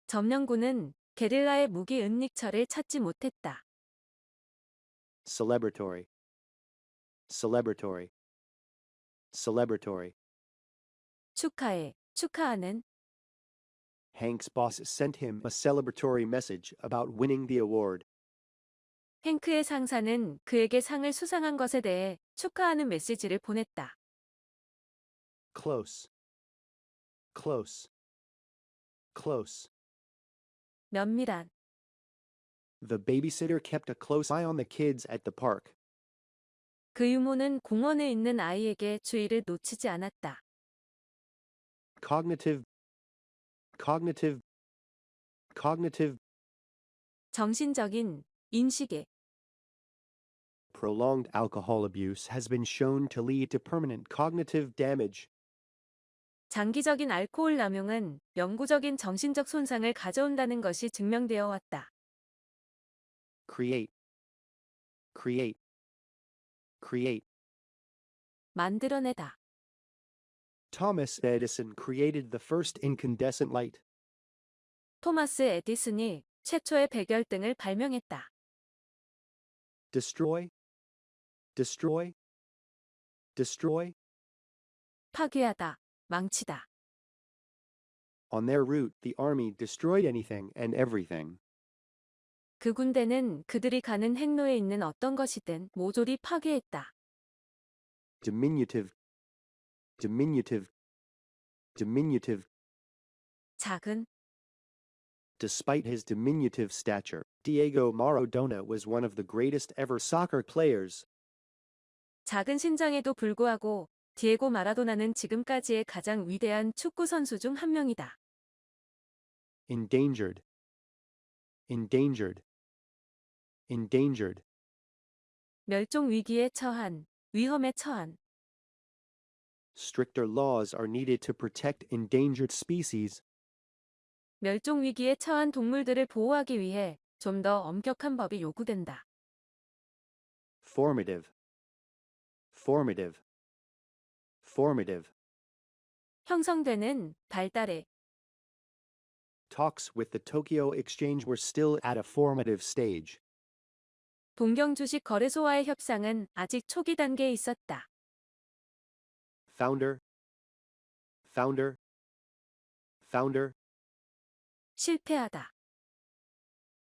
점령군은 게릴라의 무기 은닉처를 찾지 못했다. Celebratory. Celebratory. Celebratory. 축하해. 축하하는. Hank's boss sent him a celebratory message about winning the award. 행크의 상사는 그에게 상을 수상한 것에 대해 축하하는 메시지를 보냈다. Close. Close. Close. 면밀한. The babysitter kept a close eye on the kids at the park. 그 유모는 공원에 있는 아이에게 주의를 놓치지 않았다. Cognitive. Cognitive. Cognitive. 정신적인, 인식의. Prolonged alcohol abuse has been shown to lead to permanent cognitive damage. 장기적인 알코올 남용은 영구적인 정신적 손상을 가져온다는 것이 증명되어 왔다. Create. Create. Create. 만들어내다. Thomas Edison created the first incandescent light. 토마스 에디슨이 최초의 백열등을 발명했다. Destroy. Destroy. Destroy. 파괴하다, 망치다. On their route, the army destroyed anything and everything. 그 군대는 그들이 가는 행로에 있는 어떤 것이든 모조리 파괴했다. Diminutive. Diminutive. Diminutive. 작은, Despite his diminutive stature, Diego Maradona was one of the greatest ever soccer players. 작은 신장에도 불구하고 디에고 마라도나는 지금까지의 가장 위대한 축구 선수 중 한 명이다. Endangered. Endangered. Endangered. 멸종 위기에 처한, 위험에 처한. Stricter laws are needed to protect endangered species. 멸종 위기에 처한 동물들을 보호하기 위해 좀 더 엄격한 법이 요구된다. Formative. Formative. Formative. 형성되는, 발달해. Talks with the Tokyo Exchange were still at a formative stage. 동경 주식 거래소와의 협상은 아직 초기 단계에 있었다. Founder. Founder. Founder. 실패하다.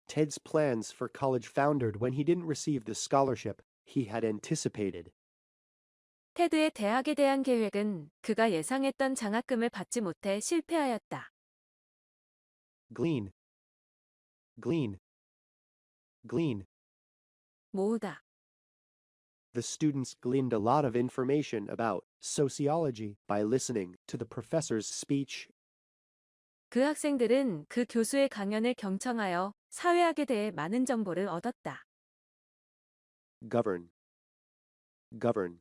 Ted's plans for college foundered when he didn't receive the scholarship he had anticipated. 테드의 대학에 대한 계획은 그가 예상했던 장학금을 받지 못해 실패하였다. Glean. Glean. Glean. 모으다. The students gleaned a lot of information about sociology by listening to the professor's speech. 그 학생들은 그 교수의 강연을 경청하여 사회학에 대해 많은 정보를 얻었다. Govern. Govern.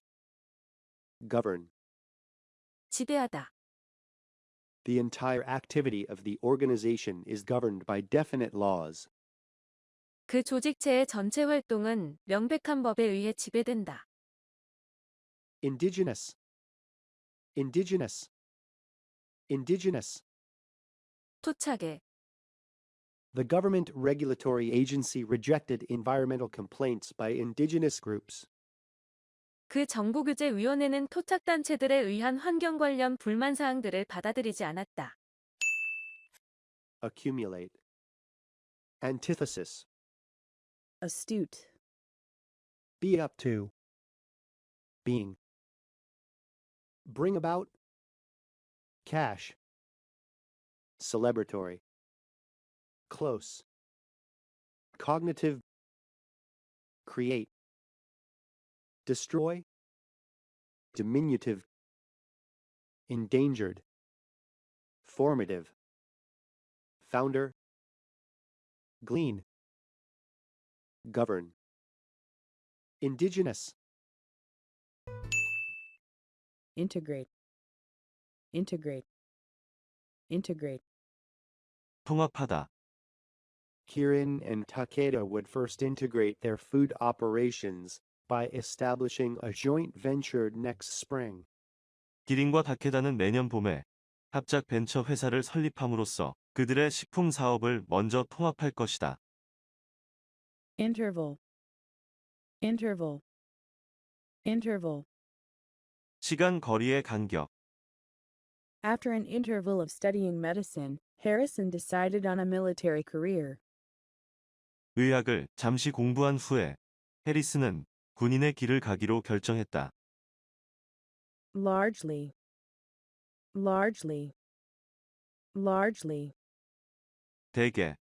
Govern. 지배하다. The entire activity of the organization is governed by definite laws. 그 조직체의 전체 활동은 명백한 법에 의해 지배된다. Indigenous. Indigenous. Indigenous. 토착해. The government regulatory agency rejected environmental complaints by indigenous groups. 그 정보규제위원회는 토착단체들에 의한 환경 관련 불만 사항들을 받아들이지 않았다. Accumulate. Antithesis. astute, Be up to. Being. Bring about. Cash. Celebratory. Close. Cognitive. Create. Destroy. Diminutive. Endangered. Formative. Founder. Glean. Govern. Indigenous. integrate, integrate, integrate, 통합하다. Kirin and Takeda would first integrate their food operations by establishing a joint venture next spring. 기린과 다케다는 내년 봄에 합작 벤처 회사를 설립함으로써 그들의 식품 사업을 먼저 통합할 것이다. interval, interval, interval. 시간 거리의 간격. After an interval of studying medicine, Harrison decided on a military career. 의학을 잠시 공부한 후에 해리스는 군인의 길을 가기로 결정했다. Largely, largely, largely. 대개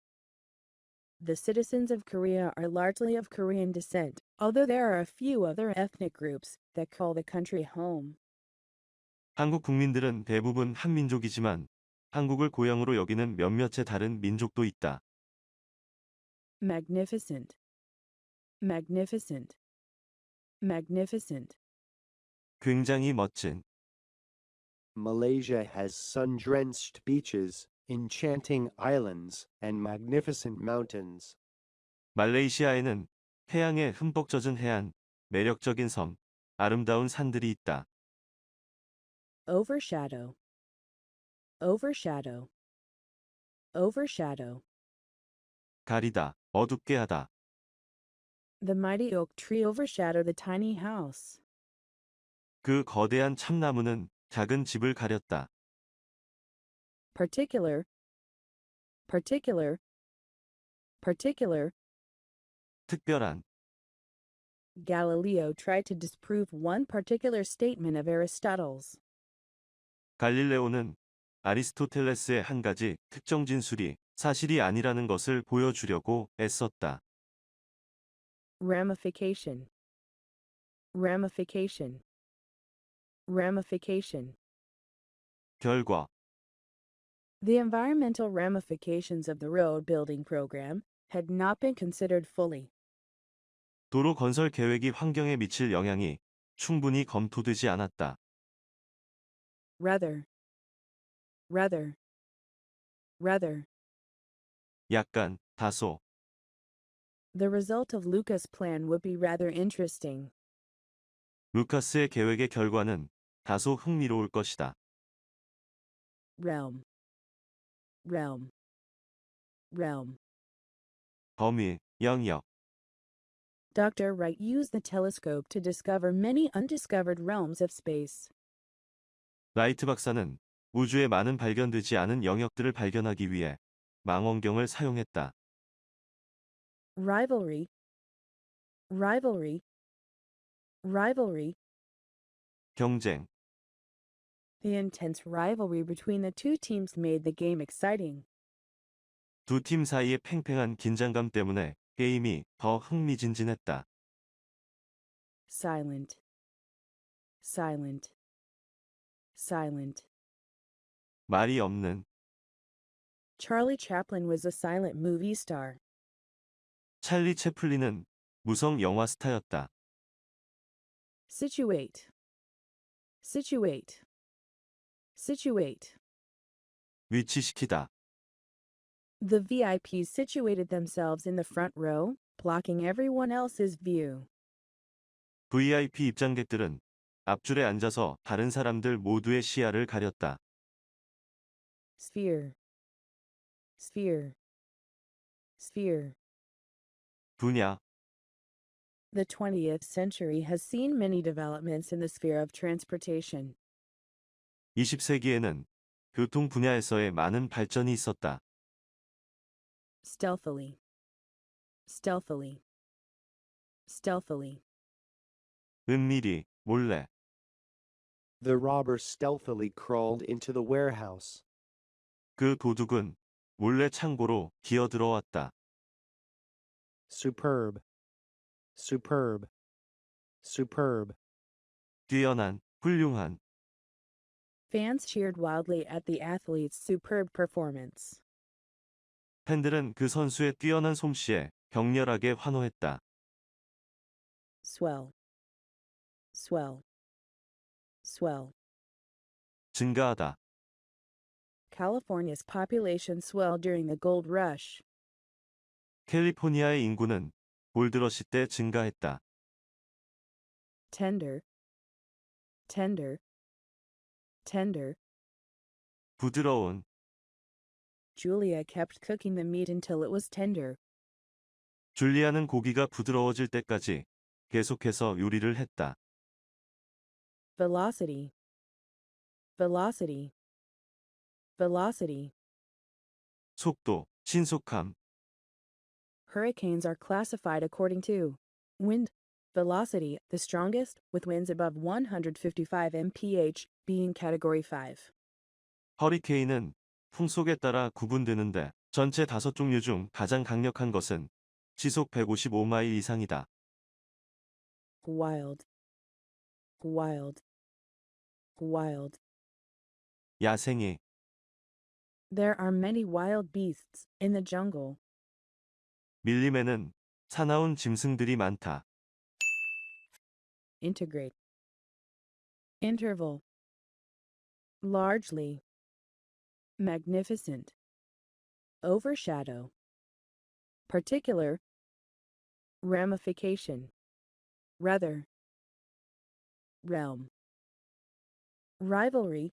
The citizens of Korea are largely of Korean descent, although there are a few other ethnic groups that call the country home. 한국 국민들은 대부분 한민족이지만 한국을 고향으로 여기는 몇몇의 다른 민족도 있다. Magnificent, magnificent, magnificent. 굉장히 멋진. Malaysia has sun-drenched beaches, enchanting islands, and magnificent mountains. 말레이시아에는 태양에 흠뻑 젖은 해안, 매력적인 섬, 아름다운 산들이 있다. Overshadow, overshadow, overshadow. 가리다, 어둡게 하다. The mighty oak tree overshadowed the tiny house. 그 거대한 참나무는 작은 집을 가렸다. Particular, particular, particular. 특별한. Galileo tried to disprove one particular statement of Aristotle's. 갈릴레오는 아리스토텔레스의 한 가지 특정 진술이 사실이 아니라는 것을 보여주려고 애썼다. Ramification. Ramification. Ramification. 결과, The environmental ramifications of the road building program had not been considered fully. 도로 건설 계획이 환경에 미칠 영향이 충분히 검토되지 않았다. Rather. Rather. Rather. 약간, 다소. The result of Lucas' plan would be rather interesting. 루카스의 계획의 결과는 다소 흥미로울 것이다. Realm. Realm. Realm. 범위, 영역. Dr. Wright used the telescope to discover many undiscovered realms of space. 라이트 박사는 우주의 많은 발견되지 않은 영역들을 발견하기 위해 망원경을 사용했다. Rivalry. Rivalry. Rivalry. 경쟁, The intense rivalry between the two teams made the game exciting. 두 팀 사이의 팽팽한 긴장감 때문에 게임이 더 흥미진진했다. Silent. Silent. Silent. 말이 없는, Charlie Chaplin was a silent movie star. 찰리 채플린은 무성 영화 스타였다. Situate. Situate. Situate. 위치시키다, The VIPs situated themselves in the front row, blocking everyone else's view. VIP 입장객들은 앞줄에 앉아서 다른 사람들 모두의 시야를 가렸다. Sphere. Sphere. Sphere. 분야, The 20th century has seen many developments in the sphere of transportation. 20세기에는 교통 분야에서의 많은 발전이 있었다. Stealthily. Stealthily. Stealthily. 은밀히, 몰래, The robber stealthily crawled into the warehouse. 그 도둑은 몰래 창고로 기어들어왔다. Superb. Superb. Superb. 뛰어난, 훌륭한, Fans cheered wildly at the athlete's superb performance. 팬들은 그 선수의 뛰어난 솜씨에 격렬하게 환호했다. Swell. Swell. Swell. 증가하다, California's population swelled during the gold rush. 캘리포니아의 인구는 골드러시 때 증가했다. Tender. Tender. Tender. 부드러운, Julia kept cooking the meat until it was tender. 줄리아는 고기가 부드러워질 때까지 계속해서 요리를 했다. Velocity. Velocity. Velocity. 속도, 신속함, Hurricanes are classified according to wind velocity, the strongest, with winds above 155 mph, being Category 5. 허리케인은 풍속에 따라 구분되는데 전체 5종류 중 가장 강력한 것은 시속 155마일 이상이다. Wild. Wild. Wild. 야생이, There are many wild beasts in the jungle. 밀림에는 사나운 짐승들이 많다. Integrate. Interval. Largely. Magnificent. Overshadow. Particular. Ramification. Rather. Realm. Rivalry.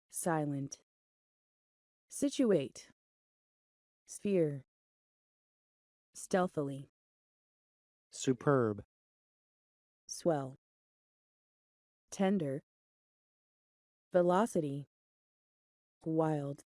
Silent. Situate. Sphere. Stealthily. Superb. Swell. Tender. Velocity. Wild.